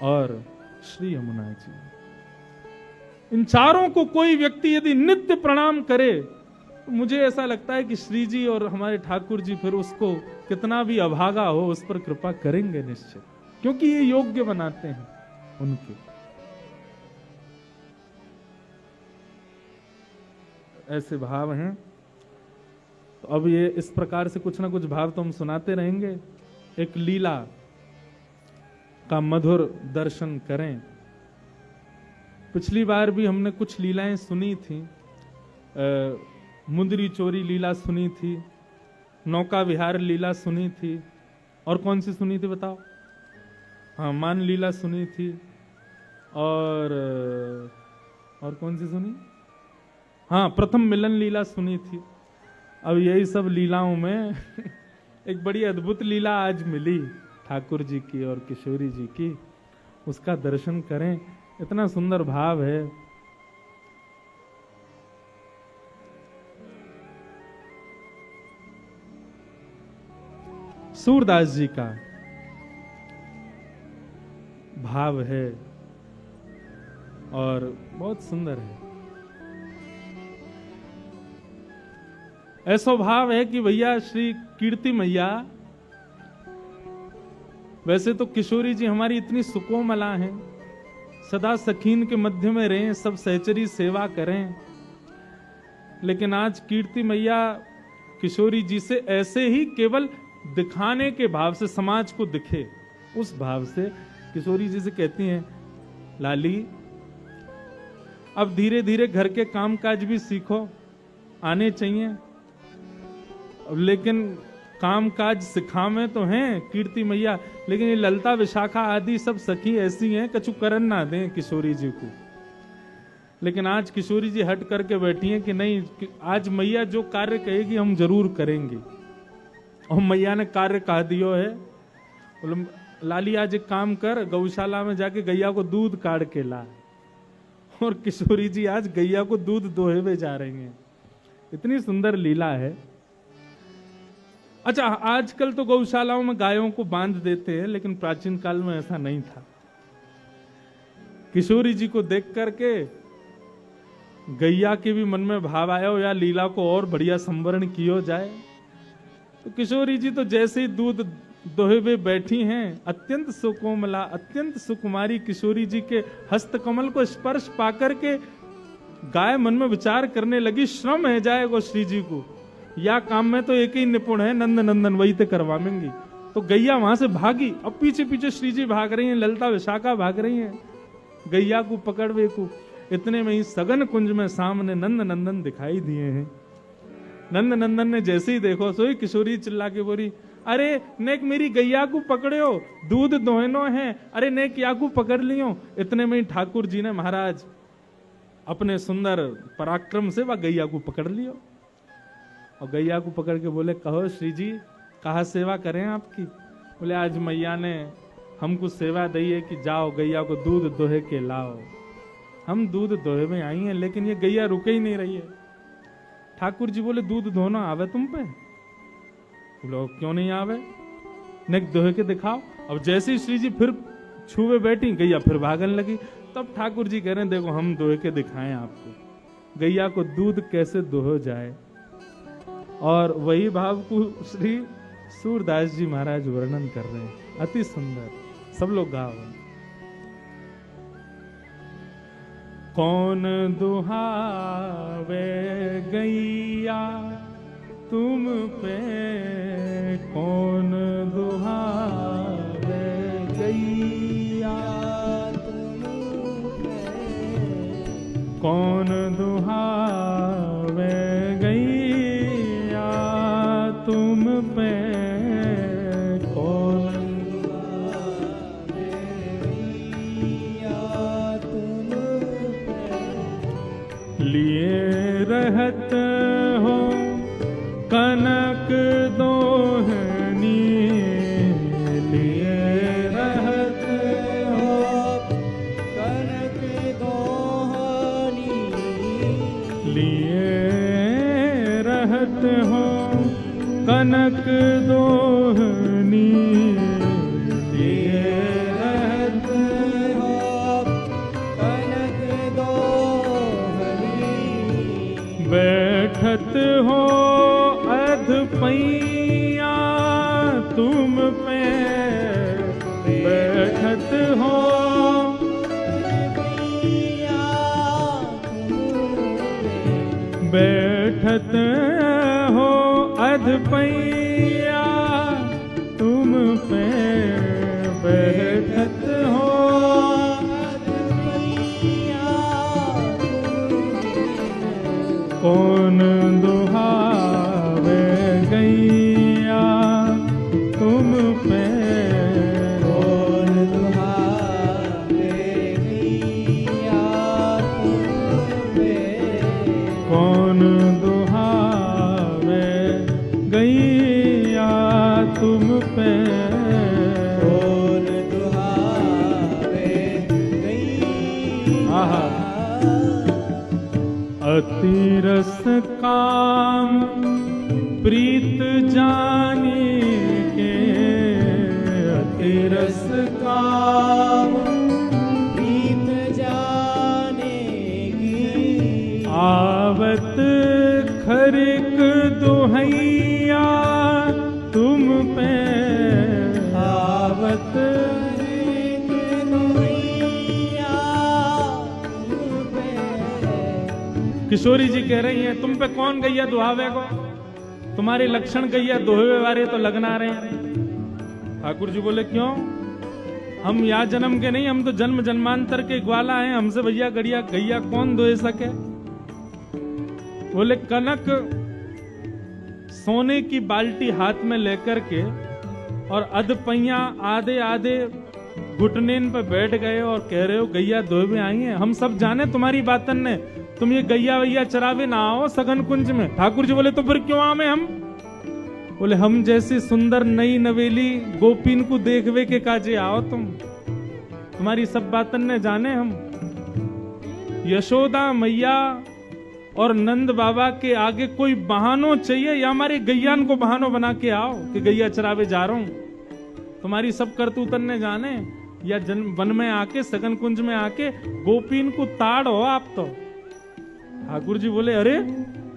और श्री यमुना जी। इन चारों को कोई व्यक्ति यदि नित्य प्रणाम करे तो मुझे ऐसा लगता है कि श्री जी और हमारे ठाकुर जी फिर उसको कितना भी अभागा हो उस पर कृपा करेंगे निश्चित। क्योंकि ये योग्य बनाते हैं उनके। ऐसे भाव हैं। तो अब ये इस प्रकार से कुछ ना कुछ भाव तो हम सुनाते रहेंगे। एक लीला का मधुर दर्शन करें। पिछली बार भी हमने कुछ लीलाएं सुनी थी। मुंदरी चोरी लीला सुनी थी, नौका विहार लीला सुनी थी, और कौन सी सुनी थी बताओ? हाँ, मान लीला सुनी थी, और कौन सी सुनी? हाँ, प्रथम मिलन लीला सुनी थी। अब यही सब लीलाओं में एक बड़ी अद्भुत लीला आज मिली ठाकुर जी की और किशोरी जी की। उसका दर्शन करें, इतना सुंदर भाव है। सूरदास जी का भाव है और बहुत सुंदर है। ऐसा भाव है कि भैया श्री कीर्ति मैया, वैसे तो किशोरी जी हमारी इतनी सुकोमला हैं, सदा सखीन के मध्य में रहें, सब सहचरी सेवा करें, लेकिन आज कीर्ति मैया किशोरी जी से ऐसे ही केवल दिखाने के भाव से, समाज को दिखे उस भाव से किशोरी जी से कहती हैं, लाली अब धीरे धीरे घर के काम काज भी सीखो, आने चाहिए, लेकिन काम काज सिखावे तो हैं कीर्ति मैया, लेकिन ये ललता विशाखा आदि सब सखी ऐसी हैं कछु करन ना दें किशोरी जी को। लेकिन आज किशोरी जी हट करके बैठी हैं कि नहीं, आज मैया जो कार्य कहेगी हम जरूर करेंगे। और मैया ने कार्य कह दियो है, बोले लाली आज एक काम कर, गौशाला में जाके गैया को दूध काट के ला। और किशोरी जी आज गैया को दूध दोहे में जा रही हैं। इतनी सुंदर लीला है। अच्छा, आजकल तो गौशालाओं में गायों को बांध देते हैं, लेकिन प्राचीन काल में ऐसा नहीं था। किशोरी जी को देख करके गैया के भी मन में भाव आया हो या लीला को और बढ़िया संवरण किया जाए। तो किशोरी जी तो जैसे ही दूध दोहे हुए बैठी हैं, अत्यंत सुकोमला, अत्यंत सुकुमारी किशोरी जी के हस्तकमल को स्पर्श पाकर के गाय मन में विचार करने लगी, श्रम है जाएगा श्री जी को, या काम में तो एक ही निपुण है, नंद नंदन वही ते करवाएंगी। तो गैया वहां से भागी, अब पीछे पीछे श्री जी भाग रही हैं, ललता विशाखा भाग रही हैं गैया को पकड़वे को। इतने में ही सघन कुंज में सामने नंद नंदन दिखाई दिए हैं। नंद नंदन ने जैसे ही देखो सोई किशोरी चिल्ला के बोली, अरे नेक मेरी गैया को पकड़ो, दूध दोहनो है, अरे नेक या को पकड़ लियो। इतने में ही ठाकुर जी ने महाराज अपने सुंदर पराक्रम से वह गैया को पकड़ लियो और गैया को पकड़ के बोले, कहो श्री जी कहाँ सेवा करें आपकी? बोले आज मैया ने हमको सेवा दी है कि जाओ गैया को दूध दोहे के लाओ। हम दूध दोहे में आई हैं, लेकिन ये गैया रुके ही नहीं रही है। ठाकुर जी बोले, दूध धोना आवे तुम पे? बोले क्यों नहीं आवे, नेक दोहे के दिखाओ। अब जैसे ही श्री जी फिर छुए बैठी, गैया फिर भागने लगी। तब ठाकुर जी कह रहे हैं, देखो हम दोहे के दिखाएं आपको, गैया को दूध कैसे दोहो जाए। और वही भाव को श्री सूरदास जी महाराज वर्णन कर रहे हैं, अति सुंदर। सब लोग गाओ। कौन दुहावे गैया तुम पे, कौन दुहावे गैया तुम पे, कौन दुहावे गैया तुम पे, कौन दुहावे गैया तुम पे, लिए रहत हो कनक दोहनी, लिए रहत हो कनक दोहनी, लिए रहत हो कनक दोहनी, लिए रहत हो कनक दोहनी, बैठत हो पैया तुम पे, बैठत हो अधपैया तुम पे बैठत हो अधपैया कौन दुहावे गैया तुम पे कौन दुहावे गैया तुम पे कौन दुहावे गैया तुम पे कौन दुहावे गैया अति रस काम प्रीत जाने के अति रस काम प्रीत जाने की आवत खरिक दुहैया तुम पे आवत खरिक दुहैया तुम पे। किशोरी जी कह रही हैं तुम पे कौन गैया दुहावे को, तुम्हारे लक्षण गैया दोहे वाले तो लगना रहे हैं। ठाकुर जी बोले क्यों, हम या जन्म के नहीं, हम तो जन्म जन्मांतर के ग्वाला हैं, हमसे भैया गड़िया गैया कौन दोहे सके। बोले कनक सोने की बाल्टी हाथ में लेकर के और अधपैया आधे आधे घुटनेन पे बैठ गए और कह रहे हो गैया दोहे में आई हैं। हम सब जाने तुम्हारी बातन ने, तुम ये गैया वैया चरावे ना आओ सघन कुंज में। ठाकुर जी बोले तो फिर क्यों आवे हम। बोले हम जैसी सुंदर नई नवेली गोपीन को देखवे के काजे आओ तुम, तुम्हारी सब बातन ने जाने हम। यशोदा मैया और नंद बाबा के आगे कोई बहानो चाहिए या हमारे गैयान को बहानो बना के आओ कि गैया चरावे जा रहा हूं। तुम्हारी सब करतूतन ने जाने या वन में आके सघन कुंज में आके गोपीन को ताड़ो आप तो। ठाकुर जी बोले अरे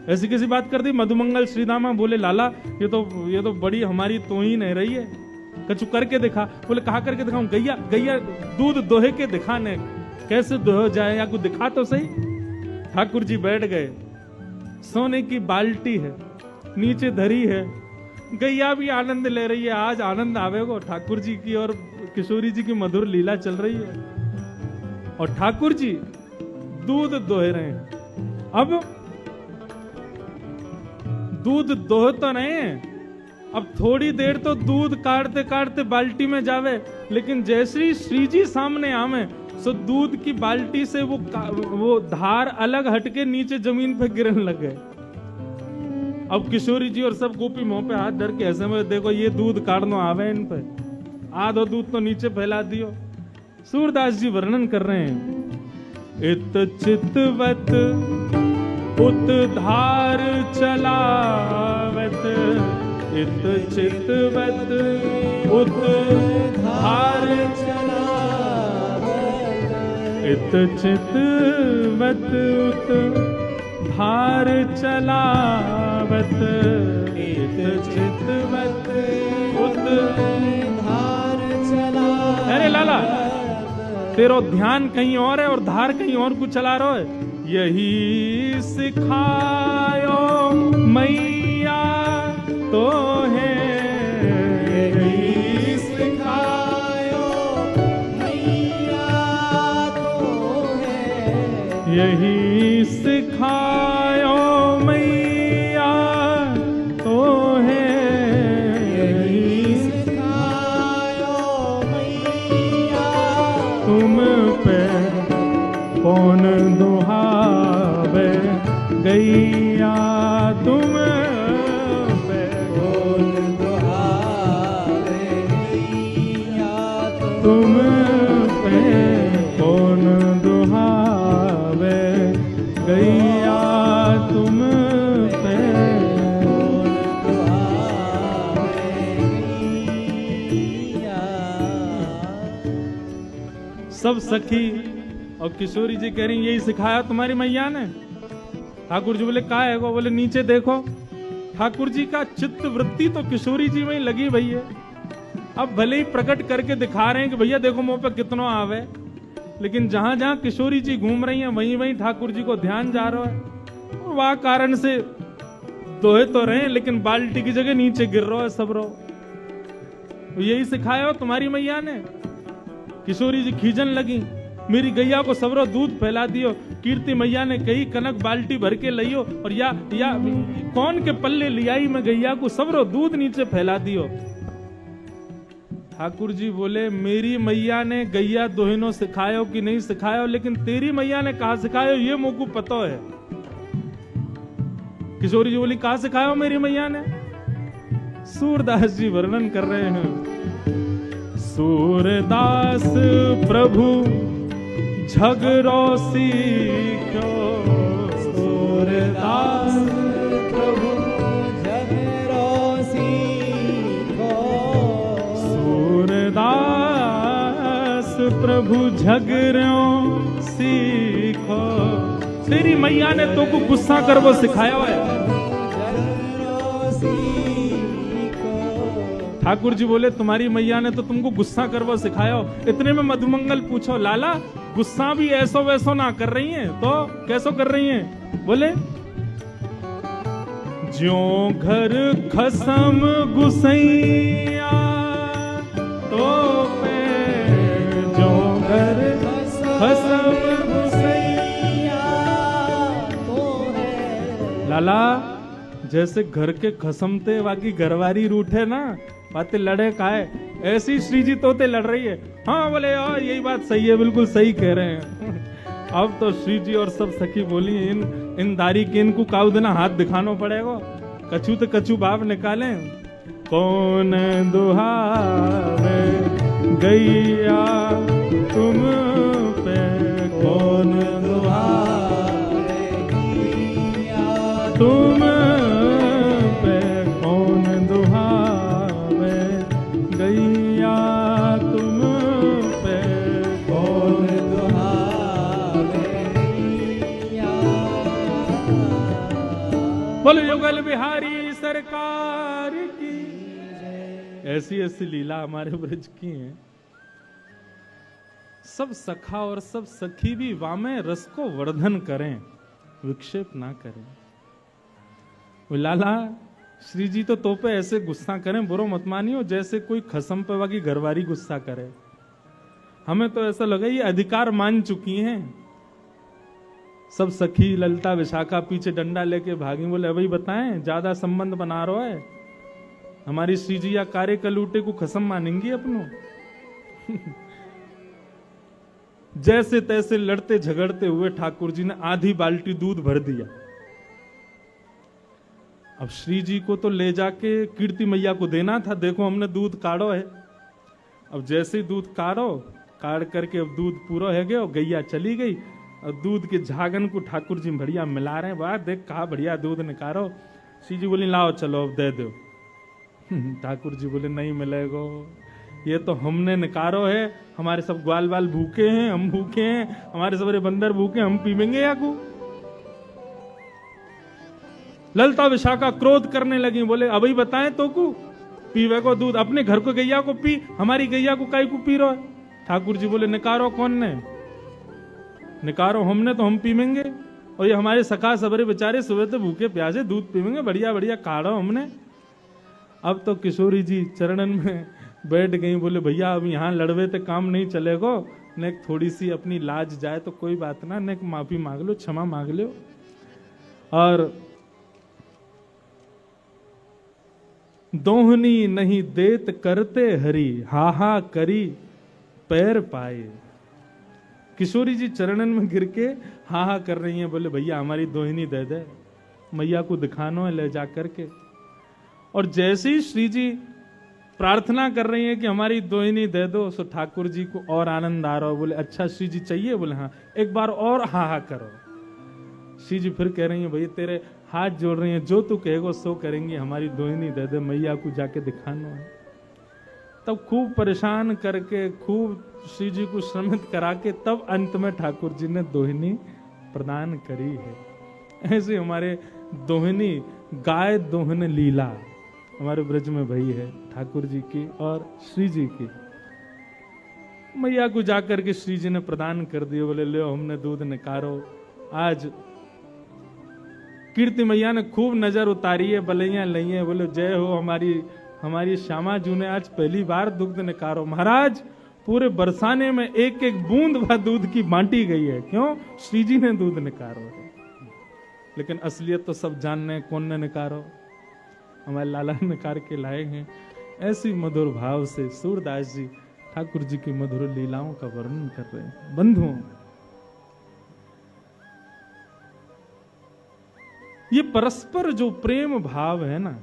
ऐसी कैसी बात कर दी। मधुमंगल श्रीदामा बोले लाला ये तो बड़ी हमारी तोहीन है रही है, कछु करके दिखा। बोले कहा करके दिखाऊं, गैया गैया दूध दोहे के दिखाने, कैसे दोहे जाए या कुछ दिखा तो सही। ठाकुर जी बैठ गए, सोने की बाल्टी है नीचे धरी है, गैया भी आनंद ले रही है। आज आनंद आवेगो ठाकुर जी की और किशोरी जी की मधुर लीला चल रही है और ठाकुर जी दूध दोह रहे हैं। अब दूध दोह तो नहीं, अब थोड़ी देर तो दूध काटते काटते बाल्टी में जावे, लेकिन जैसे श्री जी सामने आवे सो दूध की बाल्टी से वो धार अलग हटके नीचे जमीन पे गिरने लगे। अब किशोरी जी और सब गोपी मुंह पे हाथ धर के ऐसे में देखो ये दूध काटनो आवे इन पे, आधो दूध तो नीचे फैला दियो। सूरदास जी वर्णन कर रहे हैं इत चितवत उत धार चलावत, इत चितवत उत धार चलावत, इत चितवत उत धार चलावत, इत चितवत उत धार चलावत। अरे लाला तेरो ध्यान कहीं और है और धार कहीं और कुछ चला रहा है। यही सिखायो मैया तो है, यही सिखायो मैया तो है, यही सिखायो मैया तो है, यही सिखायो मैया तुम पे कौन दुहावे गैया तुम पे कौन दुहावे गैया तुम पे कौन दुहावे गैया तुम पे कौन दुहावे गैया। सब सखी और किशोरी जी कह रही यही सिखाया तुम्हारी मैया ने। ठाकुर जी बोले का है वो, बोले नीचे देखो। ठाकुर जी का चित्त वृत्ति तो किशोरी जी में ही लगी भई है। अब भले ही प्रकट करके दिखा रहे हैं कि भैया देखो मुंह पे कितना आवे, लेकिन जहां जहां किशोरी जी घूम रही हैं वहीं वहीं ठाकुर जी को ध्यान जा रहा है। और वह कारण से दोहे तो रहे लेकिन बाल्टी की जगह नीचे गिर रहा है सब रो। यही सिखाया हो तुम्हारी मैया ने। किशोरी जी खींचन लगी, मेरी गैया को सबरो दूध फैला दियो। कीर्ति मैया ने कही कनक बाल्टी भर के लियो और या कौन के पल्ले लियाई मैं गैया को सबरो दूध नीचे फैला दियो। ठाकुर जी बोले मेरी मैया ने गैया दोहिनो सिखायो कि नहीं सिखायो, लेकिन तेरी मैया ने कहा सिखायो ये मुझको पता है। किशोरी जी बोली कहा सिखायो मेरी मैया ने। सूरदास जी वर्णन कर रहे हैं, सूरदास प्रभु झगड़ो सीखो, सूरदास प्रभु झगड़ो सीखो, सूरदास प्रभु झगड़ो सीखो। तेरी मैया ने तो को गुस्सा कर वो सिखाया है। ठाकुर जी बोले तुम्हारी मैया ने तो तुमको गुस्सा कर वो सिखाया। इतने में मधुमंगल पूछो लाला गुस्सा भी ऐसो वैसो ना कर रही हैं तो कैसो कर रही हैं? बोले ज्यों घर खसम गुसैया तो पे, ज्यों घर खसम गुसैया तो है। लाला जैसे घर के खसमते बाकी घरवारी रूठे ना बातें लड़े काहे, ऐसी श्री जी तोते लड़ रही है। हाँ बोले यार यही बात सही है, बिल्कुल सही कह रहे हैं। अब तो श्री जी और सब सखी बोली इन दारी के इनको काउ देना हाथ दिखाना पड़ेगा। कछु तो कछु बाप निकाले। कौन दुहावे गैया तुम पे, कौन दुहावे गैया तुम पे, कौन दुहावे गैया तुम पे, कौन दुहावे गैया। बोलो युगल बिहारी सरकार की। ऐसी ऐसी लीला हमारे ब्रज की है। सब सखा और सब सखी भी वामे रस को वर्धन करें, विक्षेप ना करें। लाला श्री जी तो पे ऐसे गुस्सा करें, बुरो मत मानियो, जैसे कोई खसम पे वाकी घरवारी गुस्सा करे। हमें तो ऐसा लगा ये अधिकार मान चुकी हैं। सब सखी ललिता विशाखा पीछे डंडा लेके भागी। बोले भाई बताएं ज्यादा संबंध बना रहा है हमारी श्री जी या कार्य कलूटे को खसम मानेंगी अपनों। जैसे तैसे लड़ते झगड़ते हुए ठाकुर जी ने आधी बाल्टी दूध भर दिया। अब श्री जी को तो ले जाके कीर्ति मैया को देना था। देखो हमने दूध काढ़ो है। अब जैसे ही दूध काढ़ करके अब दूध पूरा है गया और गैया चली गई। और दूध के झागन को ठाकुर जी बढ़िया मिला रहे हैं। वाह देख कहा बढ़िया दूध निकालो। श्री जी बोली लाओ चलो अब दे दो। ठाकुर जी बोले नहीं मिलेगा, ये तो हमने निकारो है। हमारे सब ग्वाल बाल भूखे हैं, हम भूखे हैं, हमारे सबरे बंदर भूखे, हम पीवेंगे या को। ललिता विशाखा क्रोध करने लगी। बोले अभी बताएं तो को पीवे को दूध, अपने घर को गैया को पी, हमारी गैया को काई को पी रहा है। ठाकुर जी बोले निकारो कौन ने? निकारो हमने, तो हम पीवेंगे। और ये हमारे सखा सबरे बेचारे सुबह तो भूखे प्यासे दूध पीवेंगे, बढ़िया बढ़िया काढ़ो हमने। अब तो किशोरी जी चरणन में बैठ गई। बोले भैया अब यहाँ लड़वे तो काम नहीं चलेगा, ने थोड़ी सी अपनी लाज जाए तो कोई बात ना, ने माफी मांग लो, क्षमा मांग लो। और दोहनी नहीं देत करते हरी, हाहा करी पैर पाए। किशोरी जी चरणन में गिर के हाहा कर रही हैं। बोले भैया हमारी दोहिनी दे दे, मैया को दिखानो है ले जा करके। और जैसे ही श्री जी प्रार्थना कर रही हैं कि हमारी दोहिनी दे दो, सो ठाकुर जी को और आनंद आ रहा हो। बोले अच्छा श्री जी चाहिए? बोले हाँ, एक बार और हाहा करो। श्री जी फिर कह रही हैं भैया तेरे हाथ जोड़ रही हैं, जो तू कहेगो सो करेंगे, हमारी दोहिनी दे दे, मैया को जाके दिखाना है। तब खूब परेशान करके खूब श्री जी को श्रमित करा के तब अंत में ठाकुर जी ने दोहिनी प्रदान करी है। ऐसे हमारे दोहिनी गाय दोहन लीला हमारे ब्रज में भई है ठाकुर जी की और श्री जी की। मैया को जाकर के श्री जी ने प्रदान कर दिए। बोले ले हमने दूध निकारो। आज कीर्ति मैया ने खूब नजर उतारी है, बलैया लई है, बोले जय हो हमारी श्यामा जू ने आज पहली बार दुग्ध निकारो। महाराज पूरे बरसाने में एक एक बूंद वह दूध की बांटी गई है। क्यों? श्री जी ने दूध निकारो है। लेकिन असलियत तो सब जानने कौन ने निकारो, हमारे लाला निकार के लाए हैं। ऐसी मधुर भाव से सूरदास जी ठाकुर जी की मधुर लीलाओं का वर्णन कर रहे हैं। बंधुओं, ये परस्पर जो प्रेम भाव है ना,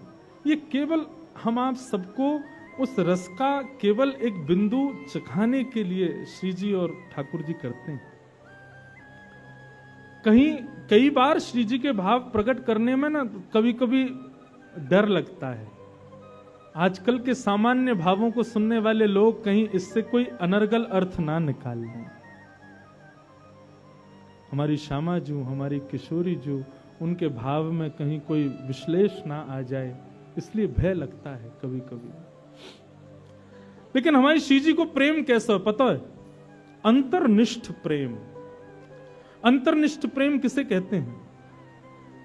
ये केवल हम आप सबको उस रस का केवल एक बिंदु चखाने के लिए श्री जी और ठाकुर जी करते हैं। कई बार श्री जी के भाव प्रकट करने में ना कभी कभी डर लगता है। आजकल के सामान्य भावों को सुनने वाले लोग कहीं इससे कोई अनर्गल अर्थ ना निकाल लें। हमारी श्यामा जू, हमारी किशोरी जू, उनके भाव में कहीं कोई विश्लेष ना आ जाए, इसलिए भय लगता है कभी कभी। लेकिन हमारी श्री जी को प्रेम कैसा है पता है? अंतर्निष्ठ प्रेम। अंतर्निष्ठ प्रेम किसे कहते हैं?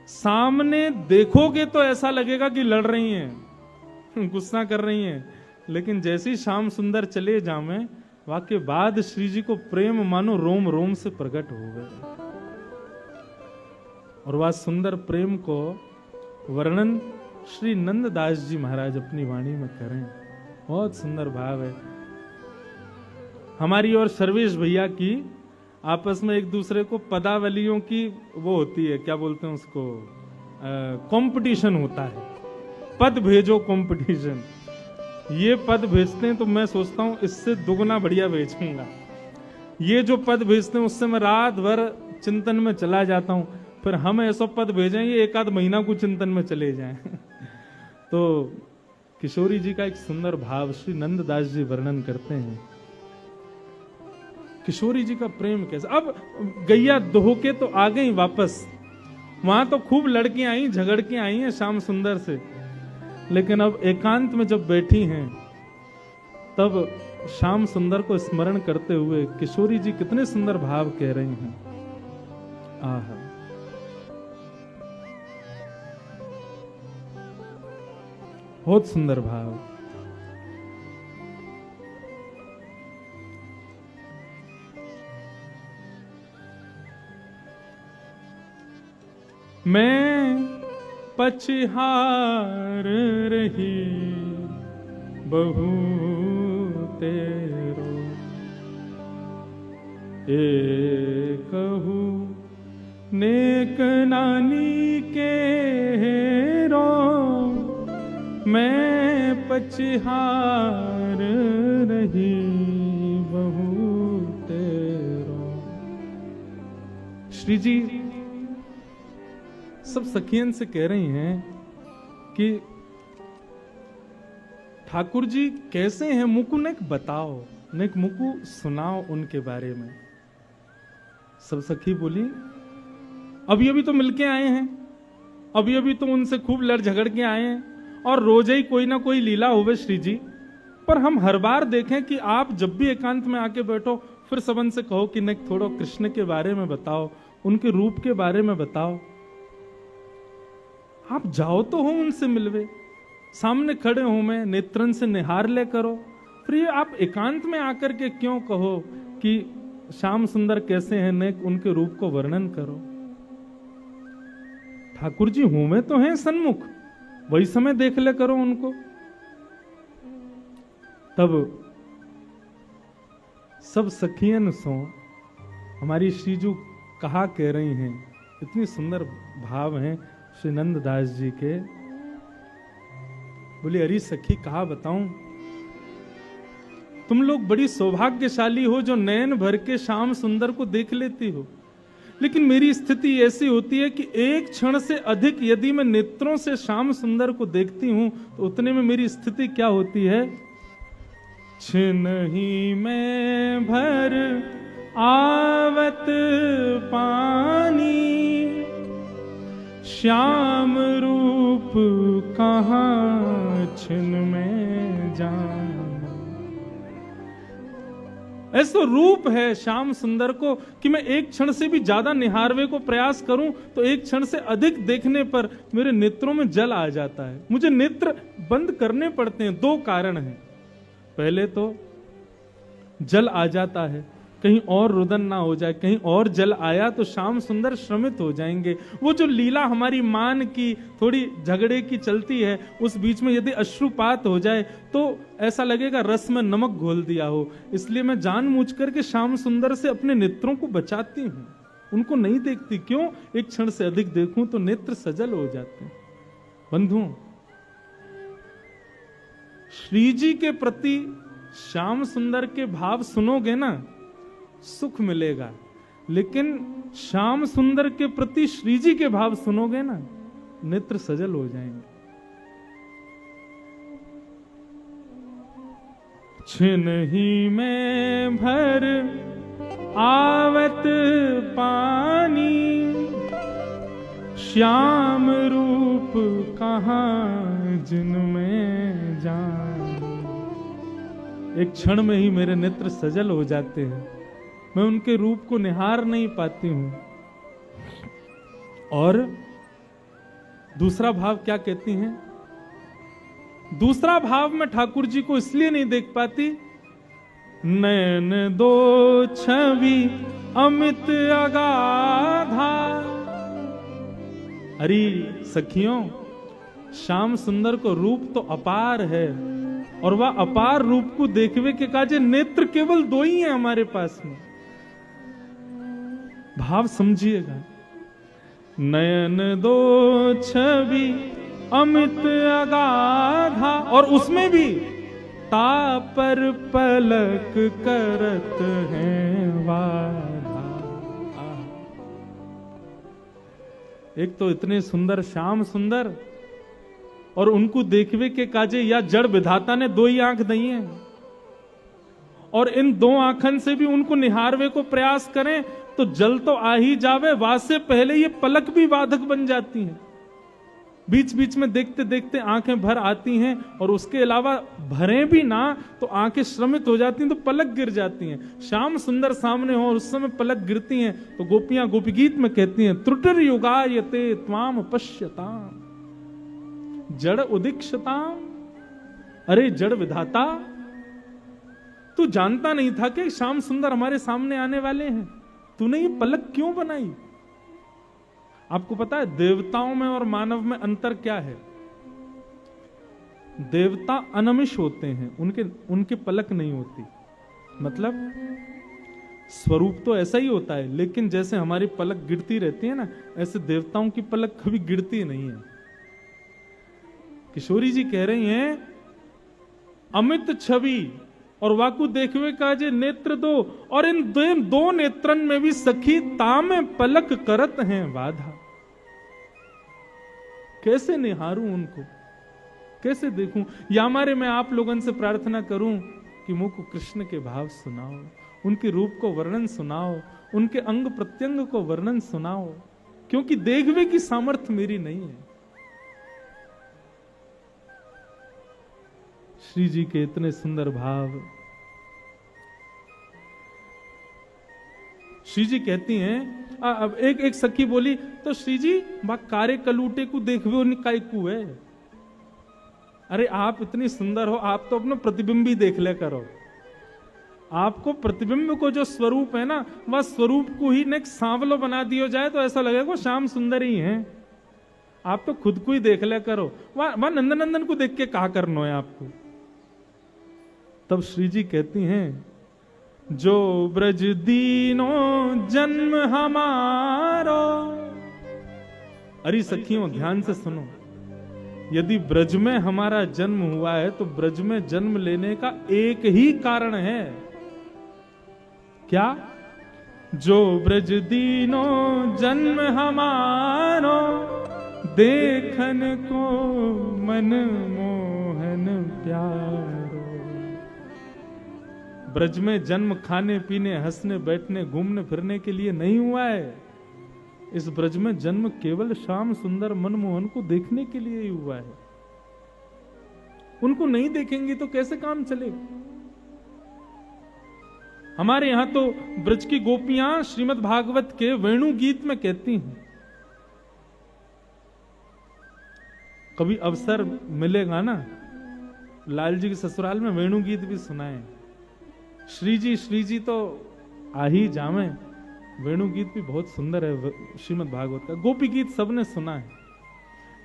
सामने देखोगे तो ऐसा लगेगा कि लड़ रही हैं, गुस्सा कर रही हैं, लेकिन जैसी श्याम सुंदर चले जावे वाके बाद श्री जी को प्रेम मानो रोम रोम से प्रकट हो गए। और वह सुंदर प्रेम को वर्णन श्री नंददास जी महाराज अपनी वाणी में करें। बहुत सुंदर भाव है। हमारी और सर्वेश भैया की आपस में एक दूसरे को पदावलियों की वो होती है, क्या बोलते हैं उसको, कंपटीशन होता है। पद भेजो कंपटीशन। ये पद भेजते हैं तो मैं सोचता हूं इससे दुगना बढ़िया भेजूंगा। ये जो पद भेजते हैं उससे मैं रात भर चिंतन में चला जाता हूं। फिर हम ऐसा पद भेजें ये एक आध महीना को चिंतन में चले जाएं। तो किशोरी जी का एक सुंदर भाव श्री नंददास जी वर्णन करते हैं। किशोरी जी का प्रेम कैसा। अब गैया दोह के तो आ गई वापस, वहां तो खूब लड़कियां आई, झगड़ के आई हैं श्याम सुंदर से, लेकिन अब एकांत में जब बैठी हैं तब श्याम सुंदर को स्मरण करते हुए किशोरी जी कितने सुंदर भाव कह रही हैं। आहा, बहुत सुंदर भाव। मैं पछहार रही बहू तेरो, कहू नेक नानी के हेरो, मैं पछहार रही बहू तेरो। श्री जी सब सखियन से कह रही हैं कि ठाकुर जी कैसे हैं, मुकु नेक बताओ, नेक मुकु सुनाओ उनके बारे में। सब सखी बोली अभी अभी तो मिलके आए हैं, अभी अभी तो उनसे खूब लड़ झगड़ के आए हैं, और रोज ही कोई ना कोई लीला होवे श्री जी। पर हम हर बार देखें कि आप जब भी एकांत में आके बैठो फिर सबन से कहो कि नेक थोड़ा कृष्ण के बारे में बताओ, उनके रूप के बारे में बताओ। आप जाओ तो हो उनसे मिलवे, सामने खड़े हो, मैं नेत्रन से निहार ले करो। फिर ये आप एकांत में आकर के क्यों कहो कि श्याम सुंदर कैसे हैं, नेक उनके रूप को वर्णन करो। ठाकुर जी होमे तो हैं सन्मुख, वही समय देख ले करो उनको। तब सब सखियन सो हमारी श्रीजू कहा कह रही हैं, इतनी सुंदर भाव हैं श्री नंददास जी के। बोले अरे सखी कहा बताऊं, तुम लोग बड़ी सौभाग्यशाली हो जो नयन भर के श्याम सुंदर को देख लेती हो, लेकिन मेरी स्थिति ऐसी होती है कि एक क्षण से अधिक यदि मैं नेत्रों से श्याम सुंदर को देखती हूं तो उतने में मेरी स्थिति क्या होती है, छिनहि में भर आवत पानी, श्याम रूप कहाँ छिन में जान। ऐसा रूप है श्याम सुंदर को कि मैं एक क्षण से भी ज्यादा निहारवे को प्रयास करूं तो एक क्षण से अधिक देखने पर मेरे नेत्रों में जल आ जाता है। मुझे नेत्र बंद करने पड़ते हैं। दो कारण हैं। पहले तो जल आ जाता है, कहीं और रुदन ना हो जाए, कहीं और जल आया तो श्याम सुंदर श्रमित हो जाएंगे। वो जो लीला हमारी मान की थोड़ी झगड़े की चलती है, उस बीच में यदि अश्रुपात हो जाए तो ऐसा लगेगा रस में नमक घोल दिया हो। इसलिए मैं जानबूझ करके श्याम सुंदर से अपने नेत्रों को बचाती हूं, उनको नहीं देखती। क्यों? एक क्षण से अधिक देखूं तो नेत्र सजल हो जाते हैं। बंधुओं, श्री जी के प्रति श्याम सुंदर के भाव सुनोगे ना, सुख मिलेगा, लेकिन श्याम सुंदर के प्रति श्री जी के भाव सुनोगे ना, नेत्र सजल हो जाएंगे। छिन ही में भर आवत पानी, श्याम रूप कहां जिनमें जान। एक क्षण में ही मेरे नेत्र सजल हो जाते हैं, मैं उनके रूप को निहार नहीं पाती हूं। और दूसरा भाव क्या कहती हैं? दूसरा भाव मैं ठाकुर जी को इसलिए नहीं देख पाती, नैन दो छवि अमित अगाधा। अरे सखियों, श्याम सुंदर को रूप तो अपार है, और वह अपार रूप को देखवे के काजे नेत्र केवल दो ही हैं हमारे पास में। भाव समझिएगा, नयन दो छवि अमित अगाधा, और उसमें भी तापर पलक करत हैं वाधा। एक तो इतने सुंदर श्याम सुंदर, और उनको देखवे के काजे या जड़ विधाता ने दो ही आंख दी है, और इन दो आंखन से भी उनको निहारवे को प्रयास करें तो जल तो आ ही जावे, वाद से पहले ये पलक भी बाधक बन जाती हैं। बीच बीच में देखते देखते आंखें भर आती हैं, और उसके अलावा भरें भी ना तो आंखें श्रमित हो जाती हैं, तो पलक गिर जाती हैं। श्याम सुंदर सामने हो और उस समय पलक गिरती हैं तो गोपियां गोपी गीत में कहती हैं, त्रुटिर युगायते त्वाम पश्यताम जड़ उदीक्षताम। अरे जड़ विधाता, तू जानता नहीं था कि श्याम सुंदर हमारे सामने आने वाले हैं? तूने ये पलक क्यों बनाई? आपको पता है देवताओं में और मानव में अंतर क्या है? देवता अनमिष होते हैं, उनके पलक नहीं होती। मतलब स्वरूप तो ऐसा ही होता है, लेकिन जैसे हमारी पलक गिरती रहती है ना, ऐसे देवताओं की पलक कभी गिरती नहीं है। किशोरी जी कह रही हैं, अमित छवि और वाकु देखवे का जे नेत्र दो, और इन दो नेत्रन में भी सखी तामे पलक करत हैं बाधा। कैसे निहारूं उनको, कैसे देखूं? या हमारे मैं आप लोगों से प्रार्थना करूं कि मुझको कृष्ण के भाव सुनाओ, उनके रूप को वर्णन सुनाओ, उनके अंग प्रत्यंग को वर्णन सुनाओ, क्योंकि देखवे की सामर्थ्य मेरी नहीं है। श्री जी के इतने सुंदर भाव। श्री जी कहती हैं, अब एक सखी बोली, तो श्री जी बा कारे कलूटे को देखवे निकाय को है। अरे आप इतनी सुंदर हो, आप तो अपना प्रतिबिंब ही देख ले करो। आपको प्रतिबिंब को जो स्वरूप है ना, वह स्वरूप को ही ने सांवलो बना दिया जाए तो ऐसा लगेगा श्याम सुंदर ही है। आप तो खुद को ही देख ले करो। वह नंदनंदन को देख के कहा करना है आपको। तब श्री जी कहती हैं, जो ब्रज दीनो जन्म हमारो। अरे सखियों ध्यान से सुनो, यदि ब्रज में हमारा जन्म हुआ है तो ब्रज में जन्म लेने का एक ही कारण है। क्या? जो ब्रज दीनो जन्म हमारो, देखन को मन मोहन प्यारो। ब्रज में जन्म खाने पीने हंसने बैठने घूमने फिरने के लिए नहीं हुआ है। इस ब्रज में जन्म केवल श्याम सुंदर मनमोहन को देखने के लिए ही हुआ है। उनको नहीं देखेंगे तो कैसे काम चलेगा? हमारे यहां तो ब्रज की गोपियां श्रीमद् भागवत के वेणु गीत में कहती हैं। कभी अवसर मिलेगा ना, लाल जी के ससुराल में वेणु गीत भी सुनाए। श्री जी तो आ ही जावे। वेणु गीत भी बहुत सुंदर है श्रीमद् भागवत का। गोपी गीत सबने सुना है,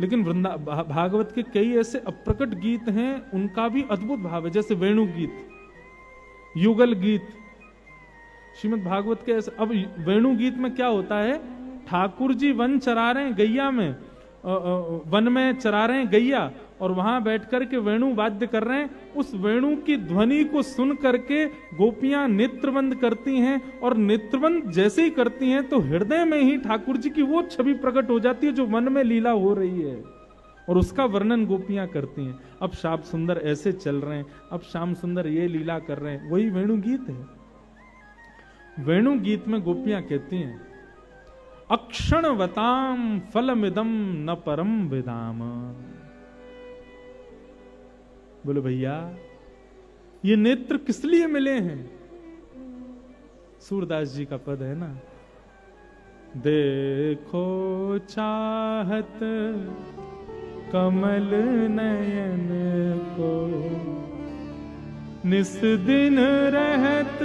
लेकिन भागवत के कई ऐसे अप्रकट गीत हैं, उनका भी अद्भुत भाव है। जैसे वेणु गीत, युगल गीत, श्रीमद् भागवत के ऐसे। अब वेणु गीत में क्या होता है, ठाकुर जी वन चरा रहे हैं, गैया में वन में चरा रहे हैं गैया, और वहां बैठ करके वेणु वाद्य कर रहे हैं। उस वेणु की ध्वनि को सुन करके गोपियां नेत्रबंद करती हैं, और नेत्रबंद जैसे ही करती हैं तो हृदय में ही ठाकुर जी की वो छवि प्रकट हो जाती है जो वन में लीला हो रही है, और उसका वर्णन गोपियां करती हैं। अब श्याम सुंदर ऐसे चल रहे हैं, अब श्याम सुंदर ये लीला कर रहे हैं, वही वेणु गीत है। वेणु गीत में गोपियां कहती हैं, अक्षणवताम फलमिदम न परम विदाम। बोले भैया, ये नेत्र किस लिए मिले हैं? सूरदास जी का पद है ना, देखो चाहत कमल नयन को, निस दिन रहत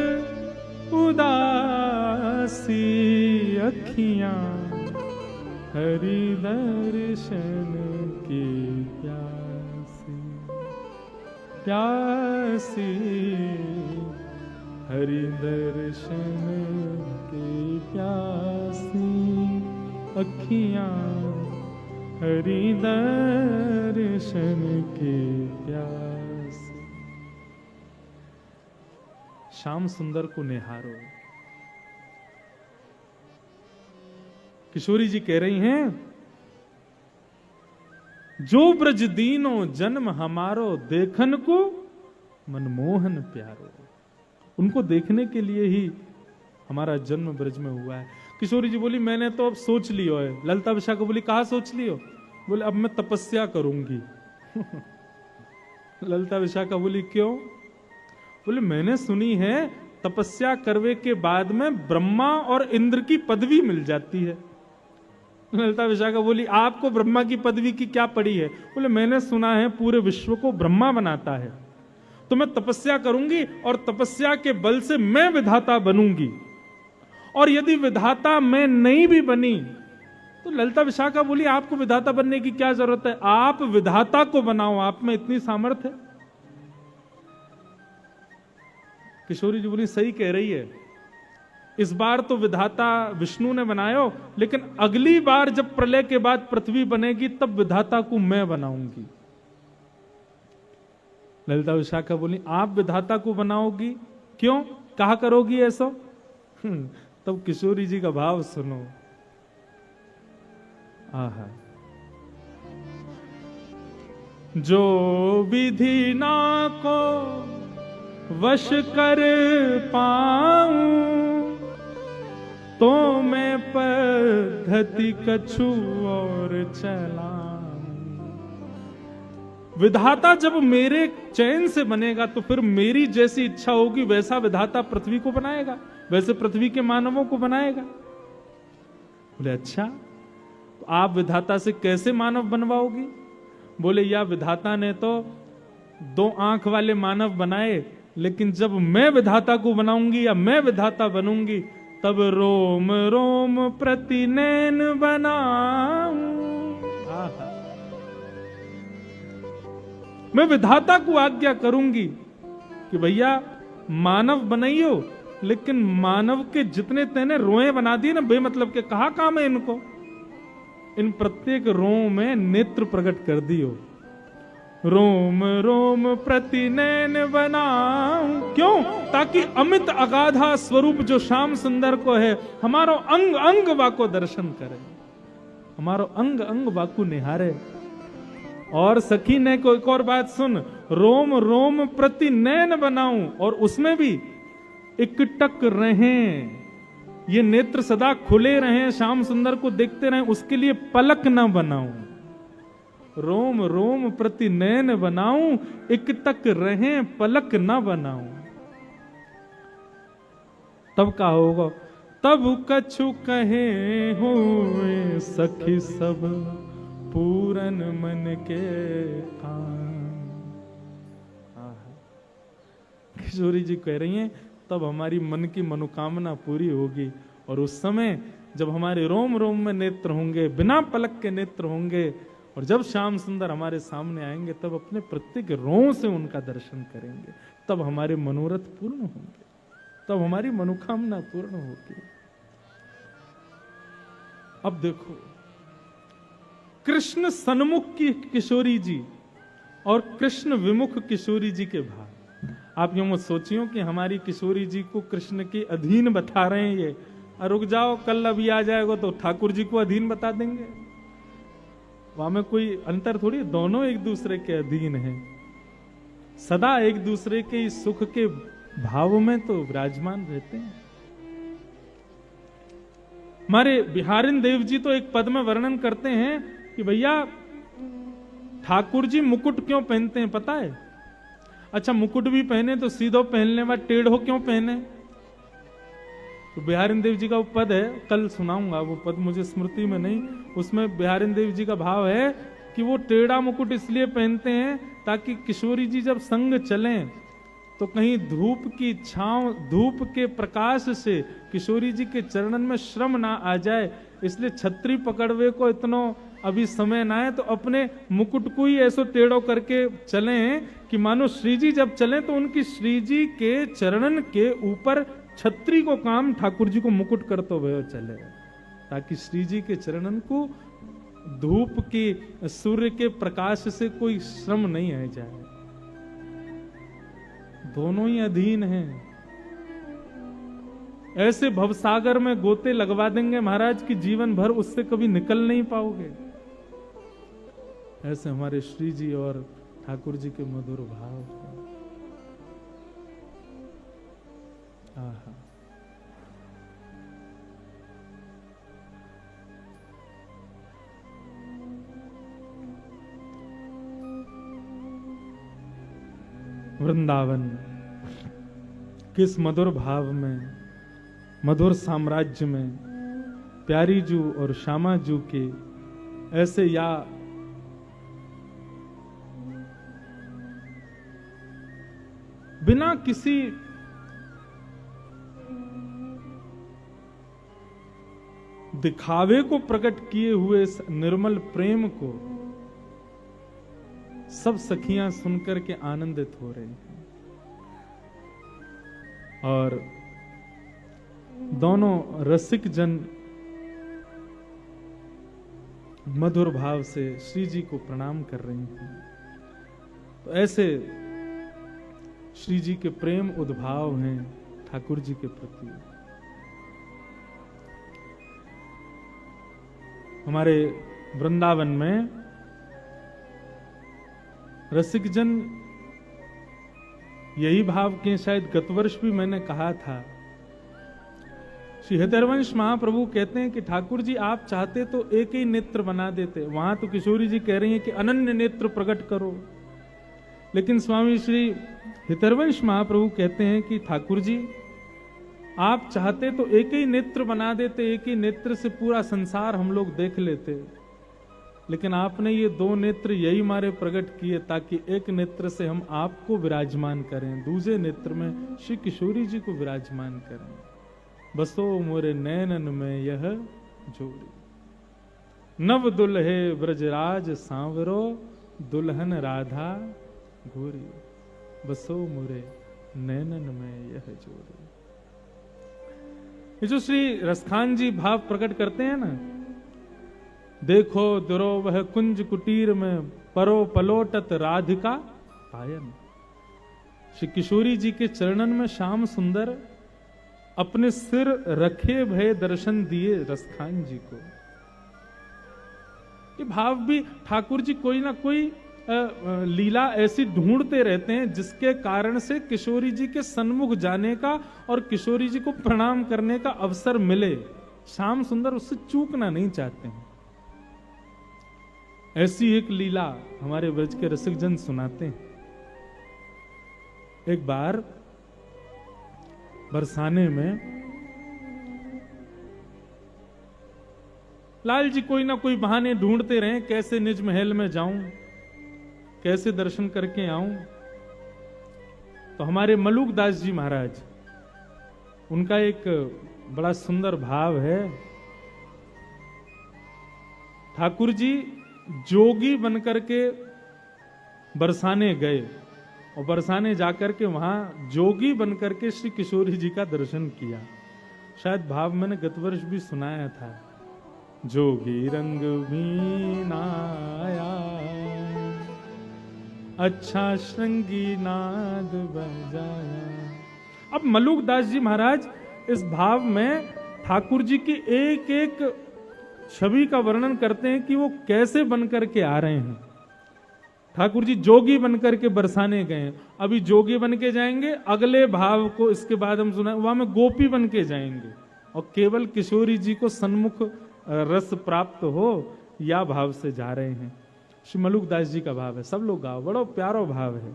उदासी अखियां, हरि दर्शन की प्यासी प्यासी, हरि दर्शन की प्यासी अखियां, हरि दर्शन की प्यासी। श्याम सुंदर को निहारो। किशोरी जी कह रही हैं, जो ब्रज दीनो जन्म हमारो, देखन को मनमोहन प्यारो। उनको देखने के लिए ही हमारा जन्म ब्रज में हुआ है। किशोरी जी बोली, मैंने तो अब सोच लियो है। ललिता विशाखा को बोली, कहा सोच लियो? बोले, अब मैं तपस्या करूंगी। ललिता विशाखा बोली, क्यों? बोले, मैंने सुनी है तपस्या करने के बाद में ब्रह्मा और इंद्र की पदवी मिल जाती है। ललिता विशाखा बोली, आपको ब्रह्मा की पदवी की क्या पड़ी है? बोले, मैंने सुना है पूरे विश्व को ब्रह्मा बनाता है, तो मैं तपस्या करूंगी और तपस्या के बल से मैं विधाता बनूंगी। और यदि विधाता मैं नहीं भी बनी, तो ललिता विशाखा बोली, आपको विधाता बनने की क्या जरूरत है? आप विधाता को बनाओ, आप में इतनी सामर्थ्य है। किशोरी जी बोली, सही कह रही है, इस बार तो विधाता विष्णु ने बनायो, लेकिन अगली बार जब प्रलय के बाद पृथ्वी बनेगी तब विधाता को मैं बनाऊंगी। ललिता विशाखा बोली, आप विधाता को बनाओगी? क्यों, कहा करोगी ऐसा? तब किशोरी जी का भाव सुनो। आहा, जो विधि ना को वश कर पाऊं, तो मैं पद्धति कछु और चलाऊं। विधाता जब मेरे चयन से बनेगा तो फिर मेरी जैसी इच्छा होगी वैसा विधाता पृथ्वी को बनाएगा, वैसे पृथ्वी के मानवों को बनाएगा। बोले, अच्छा, तो आप विधाता से कैसे मानव बनवाओगी? बोले, या विधाता ने तो 2 आंख वाले मानव बनाए, लेकिन जब मैं विधाता को बनाऊंगी या मैं विधाता बनूंगी, तब रोम रोम प्रति नैन बनाऊं। मैं विधाता को आज्ञा करूंगी कि भैया मानव बनाइयो, लेकिन मानव के जितने तेने रोए बना दिए ना बेमतलब के, कहा काम है इनको? इन प्रत्येक रोम में नेत्र प्रकट कर दियो। रोम रोम प्रति नैन बनाऊं, क्यों? ताकि अमित अगाधा स्वरूप जो श्याम सुंदर को है, हमारो अंग अंग वाको दर्शन करे, हमारो अंग अंग वाको निहारे। और सखी ने को एक और बात सुन, रोम रोम प्रति नैन बनाऊं, और उसमें भी इकटक रहें, ये नेत्र सदा खुले रहें, श्याम सुंदर को देखते रहें, उसके लिए पलक न बनाऊं। रोम रोम प्रति नैन बनाऊं, इकटक रहें, पलक न बनाऊं। तब का होगा, तब कछु कहे हुए सखी सब पूरन मन के आन। किशोरी जी कह रही हैं तब हमारी मन की मनोकामना पूरी होगी, और उस समय जब हमारे रोम रोम में नेत्र होंगे, बिना पलक के नेत्र होंगे, और जब श्याम सुंदर हमारे सामने आएंगे तब अपने प्रत्येक रों से उनका दर्शन करेंगे, तब हमारे मनोरथ पूर्ण होंगे, तब हमारी मनोकामना पूर्ण होगी। अब देखो, कृष्ण सन्मुख की किशोरी जी और कृष्ण विमुख किशोरी जी के भाव। आप यूं मत सोचियो कि हमारी किशोरी जी को कृष्ण के अधीन बता रहे हैं ये, रुक जाओ कल अभी आ जाएगा तो ठाकुर जी को अधीन बता देंगे। वहां में कोई अंतर थोड़ी, दोनों एक दूसरे के अधीन हैं, सदा एक दूसरे के सुख के भाव में तो विराजमान रहते हैं। हमारे बिहारिन देव जी तो एक पद में वर्णन करते हैं कि भैया ठाकुर जी मुकुट क्यों पहनते हैं पता है? अच्छा, मुकुट भी पहने तो सीधो पहनने बाद टेढ़ो क्यों पहने? तो बिहारिन देव जी का वो पद है, कल सुनाऊंगा, वो पद मुझे स्मृति में नहीं, उसमें बिहारिन देव जी का भाव है कि वो टेढ़ा मुकुट इसलिए पहनते हैं ताकि किशोरी जी जब संग चलें तो कहीं धूप की छांव, धूप के प्रकाश से किशोरी जी के चरणन में श्रम ना आ जाए, इसलिए छतरी पकड़वे को इतनो अभी समय ना है, तो अपने मुकुट को ही ऐसो टेढ़ो करके चलें कि मानो श्री जी जब चलें तो उनकी श्री जी के चरणन के ऊपर छतरी को काम ठाकुर जी को मुकुट करते हुए चले, ताकि श्री जी के चरणन को धूप की, सूर्य के प्रकाश से कोई श्रम नहीं आ जाए। दोनों ही अधीन हैं। ऐसे भवसागर में गोते लगवा देंगे महाराज कि जीवन भर उससे कभी निकल नहीं पाओगे। ऐसे हमारे श्री जी और ठाकुर जी के मधुर भाव। आहा, वृंदावन किस मधुर भाव में, मधुर साम्राज्य में प्यारी जू और श्यामा जू के ऐसे या बिना किसी दिखावे को प्रकट किए हुए इस निर्मल प्रेम को सब सखियां सुनकर के आनंदित हो रही हैं, और दोनों रसिक जन मधुर भाव से श्री जी को प्रणाम कर रही हैं। तो ऐसे श्री जी के प्रेम उद्भाव हैं ठाकुर जी के प्रति। हमारे वृंदावन में रसिक जन यही भाव के, शायद गत वर्ष भी मैंने कहा था, श्री हृदयवंश महाप्रभु कहते हैं कि ठाकुर जी आप चाहते तो एक ही नेत्र बना देते, वहां तो किशोरी जी कह रही हैं कि अनन्य नेत्र प्रकट करो, लेकिन स्वामी श्री हृदयवंश महाप्रभु कहते हैं कि ठाकुर जी आप चाहते तो एक ही नेत्र बना देते, एक ही नेत्र से पूरा संसार हम लोग देख लेते, लेकिन आपने ये दो नेत्र यही मारे प्रकट किए ताकि एक नेत्र से हम आपको विराजमान करें, दूसरे नेत्र में श्री किशोरी जी को विराजमान करें। बसो मोरे नैनन में यह जोड़ी, नव दुल्हे ब्रजराज सांवरो, दुल्हन राधा घोरी, बसो मोरे नैनन में यह जोड़ी। ये जो श्री रसखान जी भाव प्रकट करते हैं ना, देखो दुरो वह कुंज कुटीर में परो पलोटत राधिका पायन। श्री किशोरी जी के चरणन में श्याम सुंदर अपने सिर रखे भय दर्शन दिए रसखान जी को। ये भाव भी ठाकुर जी कोई ना कोई लीला ऐसी ढूंढते रहते हैं जिसके कारण से किशोरी जी के सन्मुख जाने का और किशोरी जी को प्रणाम करने का अवसर मिले। श्याम सुंदर उससे चूकना नहीं चाहते हैं। ऐसी एक लीला हमारे ब्रज के रसिक जन सुनाते हैं। एक बार बरसाने में लाल जी कोई ना कोई बहाने ढूंढते रहे, कैसे निज महल में जाऊं, कैसे दर्शन करके आऊं। तो हमारे मलुकदास जी महाराज, उनका एक बड़ा सुंदर भाव है। ठाकुर जी जोगी बनकर के बरसाने गए, और बरसाने जाकर के वहां जोगी बनकर के श्री किशोरी जी का दर्शन किया। शायद भाव मैंने गत वर्ष भी सुनाया था, जोगी रंग मीनाया अच्छा श्रृंगी नाद बजाया। अब मलुकदास जी महाराज इस भाव में ठाकुर जी की एक एक छवि का वर्णन करते हैं कि वो कैसे बनकर के आ रहे हैं। ठाकुर जी जोगी बनकर के बरसाने गए, अभी जोगी बन के जाएंगे, अगले भाव को इसके बाद हम सुना वहां में गोपी बन के जाएंगे, और केवल किशोरी जी को सन्मुख रस प्राप्त हो, या भाव से जा रहे हैं। श्री मलुकदास जी का भाव है, सब लोग गाओ, बड़ा प्यारा भाव है।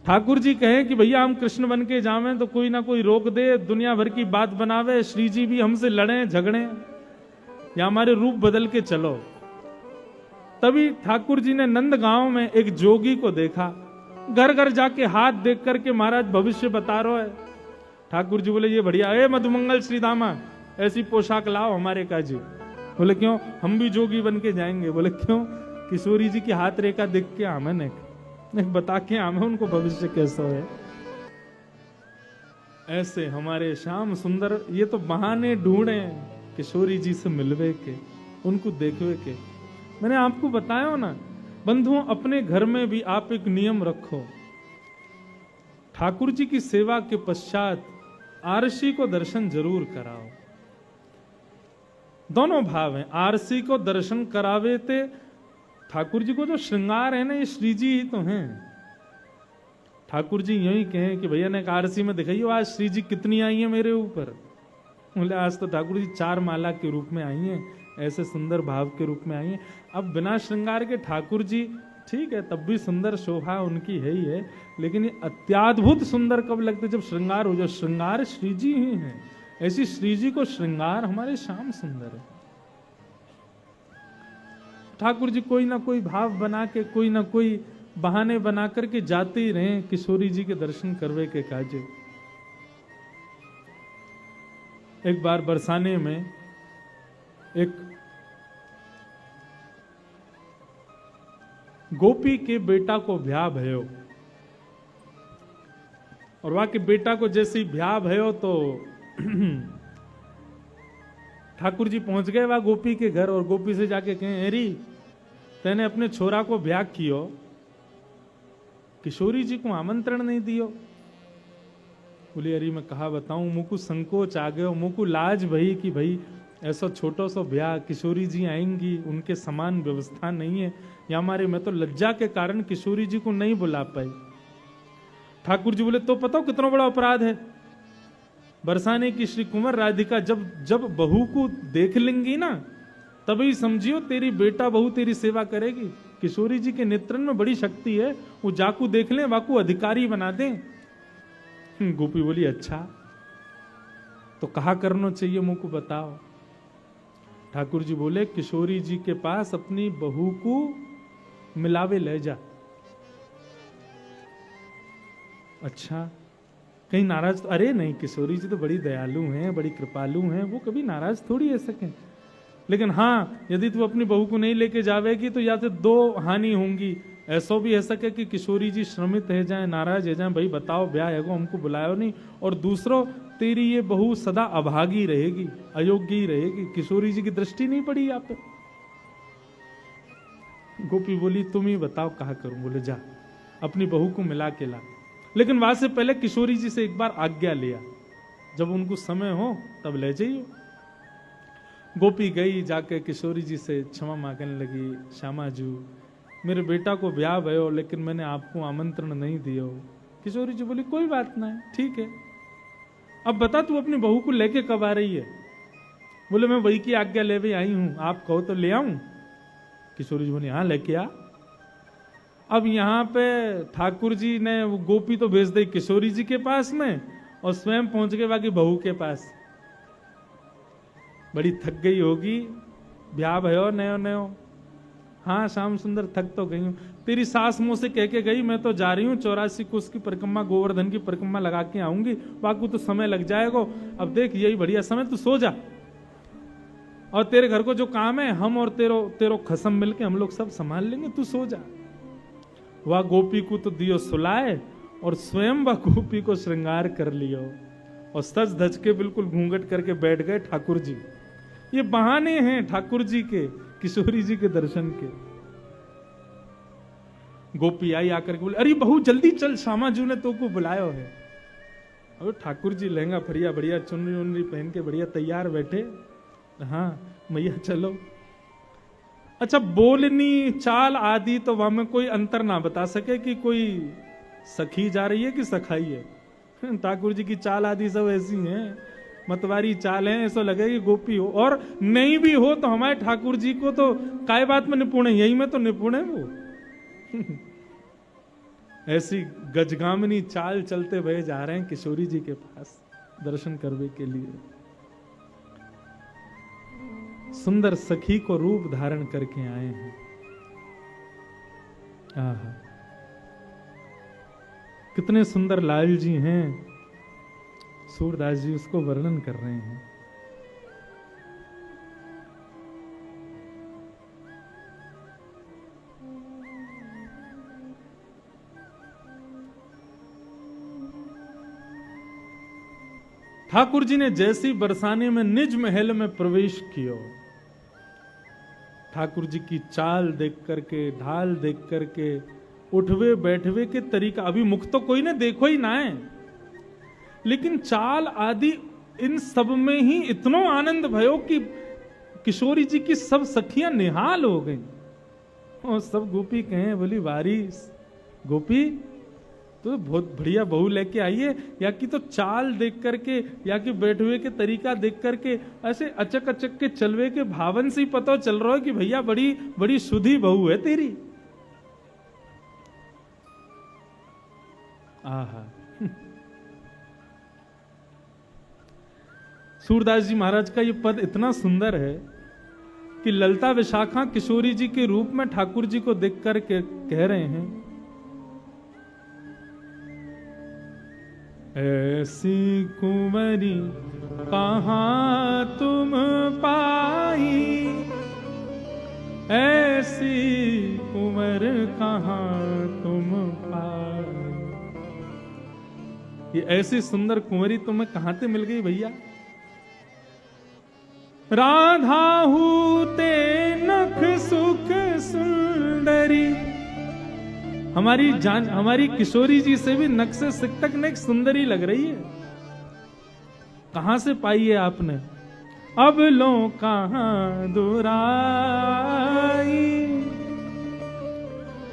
ठाकुर जी कहें कि भैया हम कृष्ण बन के जावें तो कोई ना कोई रोक दे, दुनिया भर की बात बनावे, श्री जी भी हमसे लड़े झगड़े, या हमारे रूप बदल के चलो। तभी ठाकुर जी ने नंदगांव में एक जोगी को देखा, घर घर जाके हाथ देख करके महाराज भविष्य बता रहा है। ठाकुर जी बोले ये बढ़िया है, मधुमंगल श्री दामा ऐसी पोशाक लाओ हमारे काजी। बोले क्यों, हम भी जोगी बन के जाएंगे। बोले क्यों, किशोरी जी की हाथ रेखा देख के आमे ने बता के आमे उनको भविष्य कैसा है। ऐसे हमारे श्याम सुंदर ये तो बहाने ढूंढे किशोरी जी से मिलवे के, उनको देखवे के। मैंने आपको बताया ना बंधुओं, अपने घर में भी आप एक नियम रखो, ठाकुर जी की सेवा के पश्चात आरसी को दर्शन जरूर कराओ। दोनों भाव हैं, आरसी को दर्शन करावे थे। ठाकुर जी को जो श्रृंगार है ना, ये श्री जी ही तो हैं। ठाकुर जी यही कहें कि भैया ने आरसी में दिखाइए आज श्री जी कितनी आई है मेरे ऊपर। बोले आज तो ठाकुर जी 4 माला के रूप में आई हैं, ऐसे सुंदर भाव के रूप में आई हैं। अब बिना श्रृंगार के ठाकुर जी ठीक है, तब भी सुंदर शोभा उनकी है ही है, लेकिन ये अत्याद्भुत सुंदर कब लगते जब श्रृंगार हो जाए। श्रृंगार श्री जी ही है, ऐसी श्री जी को श्रृंगार हमारे श्याम सुंदर है। ठाकुर जी कोई ना कोई भाव बना के, कोई ना कोई बहाने बना करके जाते ही रहे किशोरी जी के दर्शन करवे के काजे। एक बार बरसाने में एक गोपी के बेटा को ब्याह भयो, और वहां के बेटा को जैसे ही ब्याह भयो तो ठाकुर जी पहुंच गए वहां गोपी के घर, और गोपी से जाके कहें एरी तेने अपने छोरा को ब्याह कियो, किशोरी जी को आमंत्रण नहीं दियो। बोले अरे मैं कहा बताऊं, मुझको संकोच आ गयो, मुझको लाज भई कि भाई ऐसा छोटो सो ब्याह, किशोरी जी आएंगी, उनके समान व्यवस्था नहीं है, या हमारे मैं तो लज्जा के कारण किशोरी जी को नहीं बुला पाई। ठाकुर जी बोले तो पता कितना बड़ा अपराध है, बरसाने की श्री कुंवर राधिका जब बहू को देख लेंगी ना, तभी समझियो तेरी बेटा बहू तेरी सेवा करेगी। किशोरी जी के नेत्रन में बड़ी शक्ति है, वो जाकू देख ले वाकू अधिकारी बना दे। गोपी बोली अच्छा तो कहा करना चाहिए मुझको बताओ। ठाकुर जी बोले किशोरी जी के पास अपनी बहू को मिलावे ले जा। अच्छा कहीं नाराज तो, अरे नहीं किशोरी जी तो बड़ी दयालु हैं, बड़ी कृपालु हैं, वो कभी नाराज थोड़ी है सके। लेकिन हाँ यदि तू अपनी बहू को नहीं लेके जावेगी तो या तो 2 हानि होंगी, ऐसा भी है सके कि किशोरी जी श्रमित है जाए, नाराज है जाए, भाई बताओ ब्याह है को हमको बुलायो नहीं, और दूसरों तेरी ये बहू सदा अभागी रहेगी, अयोग्य ही रहेगी, किशोरी जी की दृष्टि नहीं पड़ी आप पे। गोपी बोली तुम ही बताओ कहा करूं। बोले जा अपनी बहू को मिला के ला, लेकिन वहां से पहले किशोरी जी से एक बार आज्ञा लिया, जब उनको समय हो तब ले जाइयो। गोपी गई, जाके किशोरी जी से क्षमा मांगने लगी, श्यामा जी मेरे बेटा को ब्याह भयो लेकिन मैंने आपको आमंत्रण नहीं दियो। किशोरी जी बोली कोई बात नहीं, ठीक है, अब बता तू अपनी बहू को लेके कब आ रही है। बोले मैं वही की आज्ञा ले आई हूं, आप कहो तो ले आऊं। किशोरी जी बोली हाँ लेके आ। अब यहाँ पे ठाकुर जी ने वो गोपी तो भेज दी किशोरी जी के पास में, और स्वयं पहुंच गए बाकी बहू के पास। बड़ी थक गई होगी, ब्याह भयो नयो नयो? हाँ श्याम सुंदर, थक तो गई हूं। तेरी सास मुंह से कह के गई, मैं तो जा रही हूँ 84 कोस की परिक्रमा, गोवर्धन की परिक्रमा लगा के आऊंगी, बाकी तो समय लग जाएगा। अब देख यही बढ़िया समय, तू सो जा, और तेरे घर को जो काम है हम और तेरो खसम मिलके हम लोग सब संभाल लेंगे, तू सो जा। वह गोपी को तो दियो सुलाए, और स्वयं वह गोपी को श्रृंगार कर लियो, और सज धज के बिल्कुल घूंघट करके बैठ गए ठाकुर जी। ये बहाने हैं ठाकुर जी के, किशोरी जी के दर्शन के। गोपी आई आकर के बोले, अरे बहू जल्दी चल, श्यामा जी ने तो को बुलायो है। और ठाकुर जी लहंगा फरिया बढ़िया चुनरी उनरी पहन के बढ़िया तैयार बैठे। हाँ मैया चलो। अच्छा, बोलनी चाल आदि तो वहां में कोई अंतर ना बता सके कि कोई सखी जा रही है कि सखाई है। ठाकुर जी की चाल आदि सब ऐसी हैं, मतवारी चाल है, ऐसा लगे कि गोपी हो, और नहीं भी हो तो हमारे ठाकुर जी को तो काय बात में निपुण है, यही में तो निपुण है वो। ऐसी गजगामिनी चाल चलते हुए जा रहे हैं किशोरी जी के पास दर्शन करने के लिए। सुंदर सखी को रूप धारण करके आए हैं। आहा, कितने सुंदर लाल जी हैं। सूरदास जी उसको वर्णन कर रहे हैं। ठाकुर जी ने जैसी बरसाने में निज महल में प्रवेश किया, ठाकुर जी की चाल देख करके, ढाल देख करके, उठवे बैठवे के तरीका, अभी मुख तो कोई ने देखो ही ना है, लेकिन चाल आदि इन सब में ही इतना आनंद भयो कि किशोरी जी की सब सखियां निहाल हो गई। और सब गोपी कहें, बोली वारी गोपी तो बहुत बढ़िया बहू लेके आई है, या कि तो चाल देख करके, या कि बैठे हुए के तरीका देख करके, ऐसे अचक अचक के चलवे के भावन से ही पता चल रहा है कि भैया बड़ी बड़ी शुद्धि बहू है तेरी। आहा। सूरदास जी महाराज का ये पद इतना सुंदर है कि ललता विशाखा किशोरी जी के रूप में ठाकुर जी को देख कर के कह रहे हैं, ऐसी कुंवरी कहां तुम पाई, ऐसी कुंवर कहां तुम पाई। ये ऐसी सुंदर कुंवरी तुम्हें कहां से मिल गई भैया? राधा हूते नख सुख सुंदरी, हमारी किशोरी जी से भी नख से सिक तक नख सुंदरी लग रही है। कहां से पाई है आपने? अब लो कहां दुराई,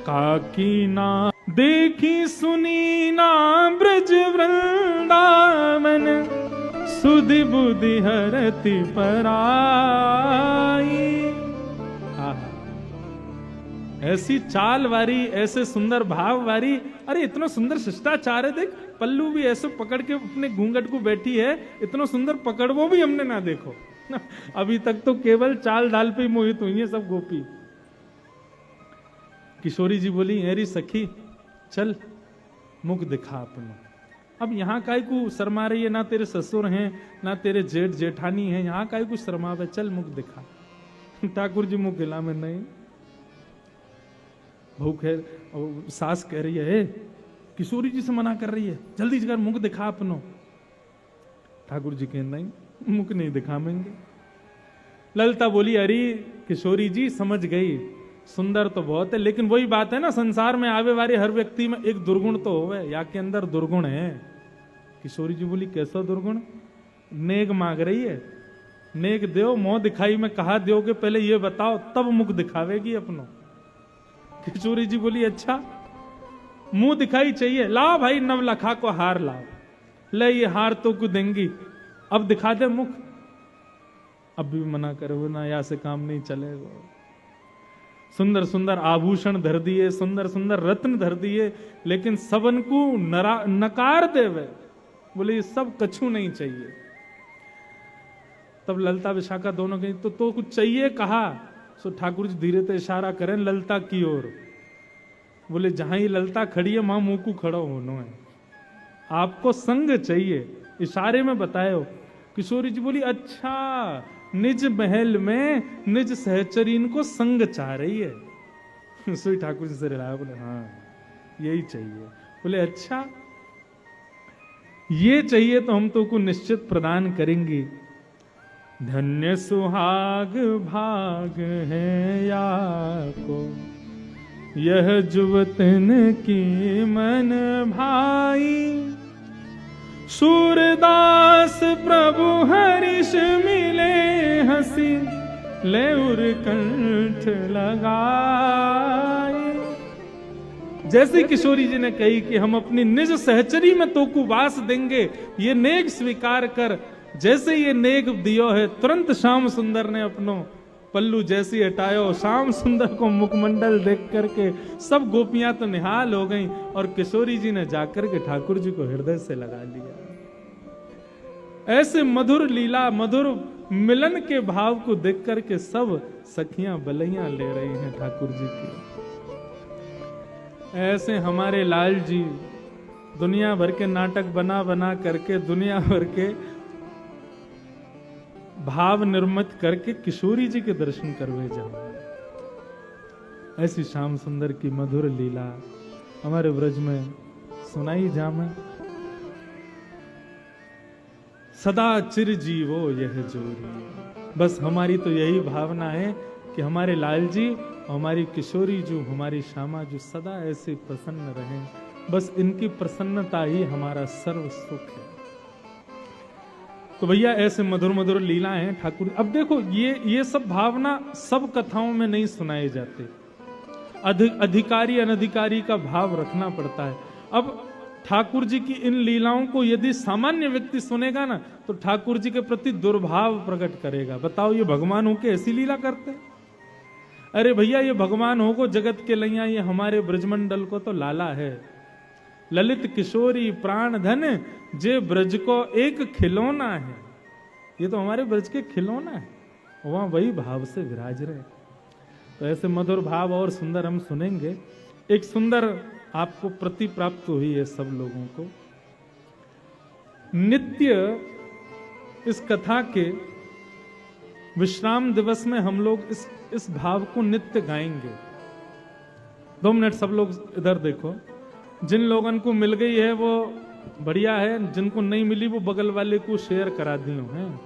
काकी ना देखी सुनी ना ब्रज वृंदावन, सुधि बुद्धि हरति पराई। ऐसी चाल वारी, ऐसे सुंदर भाव वारी, अरे इतना सुंदर शिष्टाचार है, देख पल्लू भी ऐसे पकड़ के अपने घूंघट को बैठी है, इतना सुंदर पकड़ वो भी हमने ना देखो। अभी तक तो केवल चाल डाल पे ही मोहित हुई है सब गोपी। किशोरी जी बोली, अरे सखी चल मुख दिखा अपना। अब यहाँ काय को शर्मा रही है, ना तेरे ससुर हैं ना तेरे जेठ जेठानी है, यहाँ काय को शर्मावे, चल मुख दिखा। ठाकुर जी मुख गिला में नहीं। बहू खैर सास कह रही है, किशोरी जी से मना कर रही है, जल्दी कर मुख दिखा अपनो। ठाकुर जी कह नहीं, मुख नहीं दिखावेंगे। ललिता बोली, अरे किशोरी जी समझ गई, सुंदर तो बहुत है, लेकिन वही बात है ना, संसार में आवे वाले हर व्यक्ति में एक दुर्गुण तो होवे, या के अंदर दुर्गुण है। किशोरी जी बोली, कैसा दुर्गुण? नेक मांग रही है, नेक दो, मोह दिखाई में कहा दोगे, पहले ये बताओ तब मुख दिखावेगी अपनो। किशोरी जी बोली, अच्छा मुंह दिखाई चाहिए, लाओ भाई नवलखा को हार लाओ, ले ये हार तो को देंगी, अब दिखा दे मुख। अब भी मना करो ना, या से काम नहीं चलेगा। सुंदर सुंदर आभूषण धर दिए, सुंदर सुंदर रत्न धर दिए, लेकिन सबन को नकार देवे, बोले ये सब कछु नहीं चाहिए। तब ललता विशाखा दोनों कहीं तो कुछ चाहिए कहा। सो ठाकुर जी धीरे से इशारा करें ललता की ओर। बोले जहां ही ललता खड़ी है वहां मुंह को खड़ा होना है, आपको संग चाहिए, इशारे में बताए। किशोरी जी बोली अच्छा, निज महल में निज सहचरीन को संग चाह रही है। सोई ठाकुर जी से रिलाया, बोले हाँ यही चाहिए। बोले अच्छा ये चाहिए तो हम तो को निश्चित प्रदान करेंगे। धन्य सुहाग भाग है या को यह जुवतन की मन भाई, सूरदास प्रभु हरिष मिले हंसी ले उर कंठ लगाई। जैसे किशोरी जी ने कही कि हम अपनी निज सहचरी में तो को वास देंगे, ये नेक स्वीकार कर। जैसे ये नेक दियो है, तुरंत श्याम सुंदर ने अपनो पल्लू जैसी हटायो। श्याम सुंदर को मुखमंडल देख करके सब गोपियां तो निहाल हो गईं, और किशोरी जी ने जाकर के ठाकुर जी को हृदय से लगा लिया। ऐसे मधुर लीला, मधुर मिलन के भाव को देख करके सब सखियां बलैया ले रही हैं ठाकुर जी की। ऐसे हमारे लाल जी दुनिया भर के नाटक बना बना करके, दुनिया भर के भाव निर्मित करके किशोरी जी के दर्शन करवे जाओ। ऐसी श्याम सुंदर की मधुर लीला हमारे ब्रज में सुनाई जामे। सदा चिर जीवो यह जोरी। बस हमारी तो यही भावना है कि हमारे लाल जी, हमारी किशोरी जो, हमारी श्यामा जो सदा ऐसे प्रसन्न रहें। बस इनकी प्रसन्नता ही हमारा सर्व सुख है। तो भैया ऐसे मधुर मधुर लीला हैं ठाकुर। अब देखो ये सब भावना सब कथाओं में नहीं सुनाए जाते, अधिकारी अनधिकारी का भाव रखना पड़ता है। अब ठाकुर जी की इन लीलाओं को यदि सामान्य व्यक्ति सुनेगा ना, तो ठाकुर जी के प्रति दुर्भाव प्रकट करेगा। बताओ ये भगवान हो के ऐसी लीला करते हैं? अरे भैया ये भगवान हो को जगत के लैया, ये हमारे ब्रजमंडल को तो लाला है। ललित किशोरी प्राण धन जे ब्रज को एक खिलौना है। ये तो हमारे ब्रज के खिलौना है, वहां वही भाव से विराज रहे। तो ऐसे मधुर भाव और सुंदर हम सुनेंगे। एक सुंदर आपको प्रति प्राप्त हुई है सब लोगों को। नित्य इस कथा के विश्राम दिवस में हम लोग इस भाव को नित्य गाएंगे। 2 मिनट सब लोग इधर देखो। जिन लोगों को मिल गई है वो बढ़िया है, जिनको नहीं मिली वो बगल वाले को शेयर करा दियो हैं।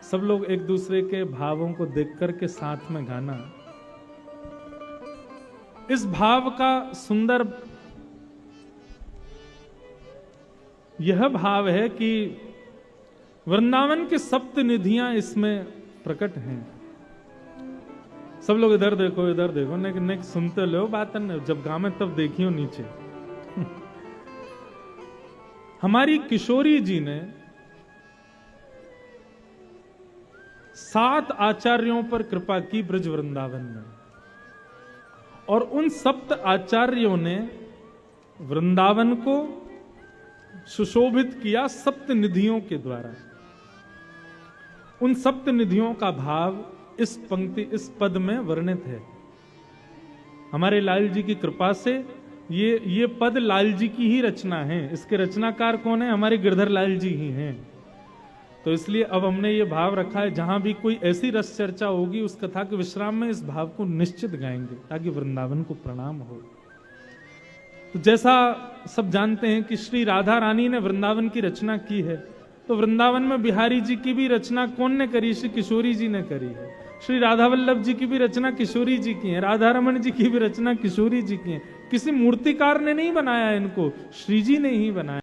सब लोग एक दूसरे के भावों को देख करके साथ में गाना। इस भाव का सुंदर यह भाव है कि वृंदावन के सप्त निधियां इसमें प्रकट हैं। सब लोग इधर देखो, इधर देखो, नेक सुनते लो बात, जब गावे तब देखियो नीचे। हमारी किशोरी जी ने 7 आचार्यों पर कृपा की ब्रज वृंदावन में, और उन सप्त आचार्यों ने वृंदावन को सुशोभित किया सप्त निधियों के द्वारा। उन सप्त निधियों का भाव इस पंक्ति, इस पद में वर्णित है। हमारे लाल जी की कृपा से ये पद लाल जी की ही रचना है। इसके रचनाकार कौन है? हमारे गिरधर लाल जी ही हैं। तो इसलिए अब हमने ये भाव रखा है, जहां भी कोई ऐसी रस चर्चा होगी उस कथा के विश्राम में इस भाव को निश्चित गाएंगे, ताकि वृंदावन को प्रणाम हो। तो जैसा सब जानते हैं कि श्री राधा रानी ने वृंदावन की रचना की है, तो वृंदावन में बिहारी जी की भी रचना कौन ने करी? श्री किशोरी जी ने करी है। श्री राधा वल्लभ जी की भी रचना किशोरी जी की है। राधा रमन जी की भी रचना किशोरी जी की है। किसी मूर्तिकार ने नहीं बनाया इनको, श्री जी ने ही बनाया।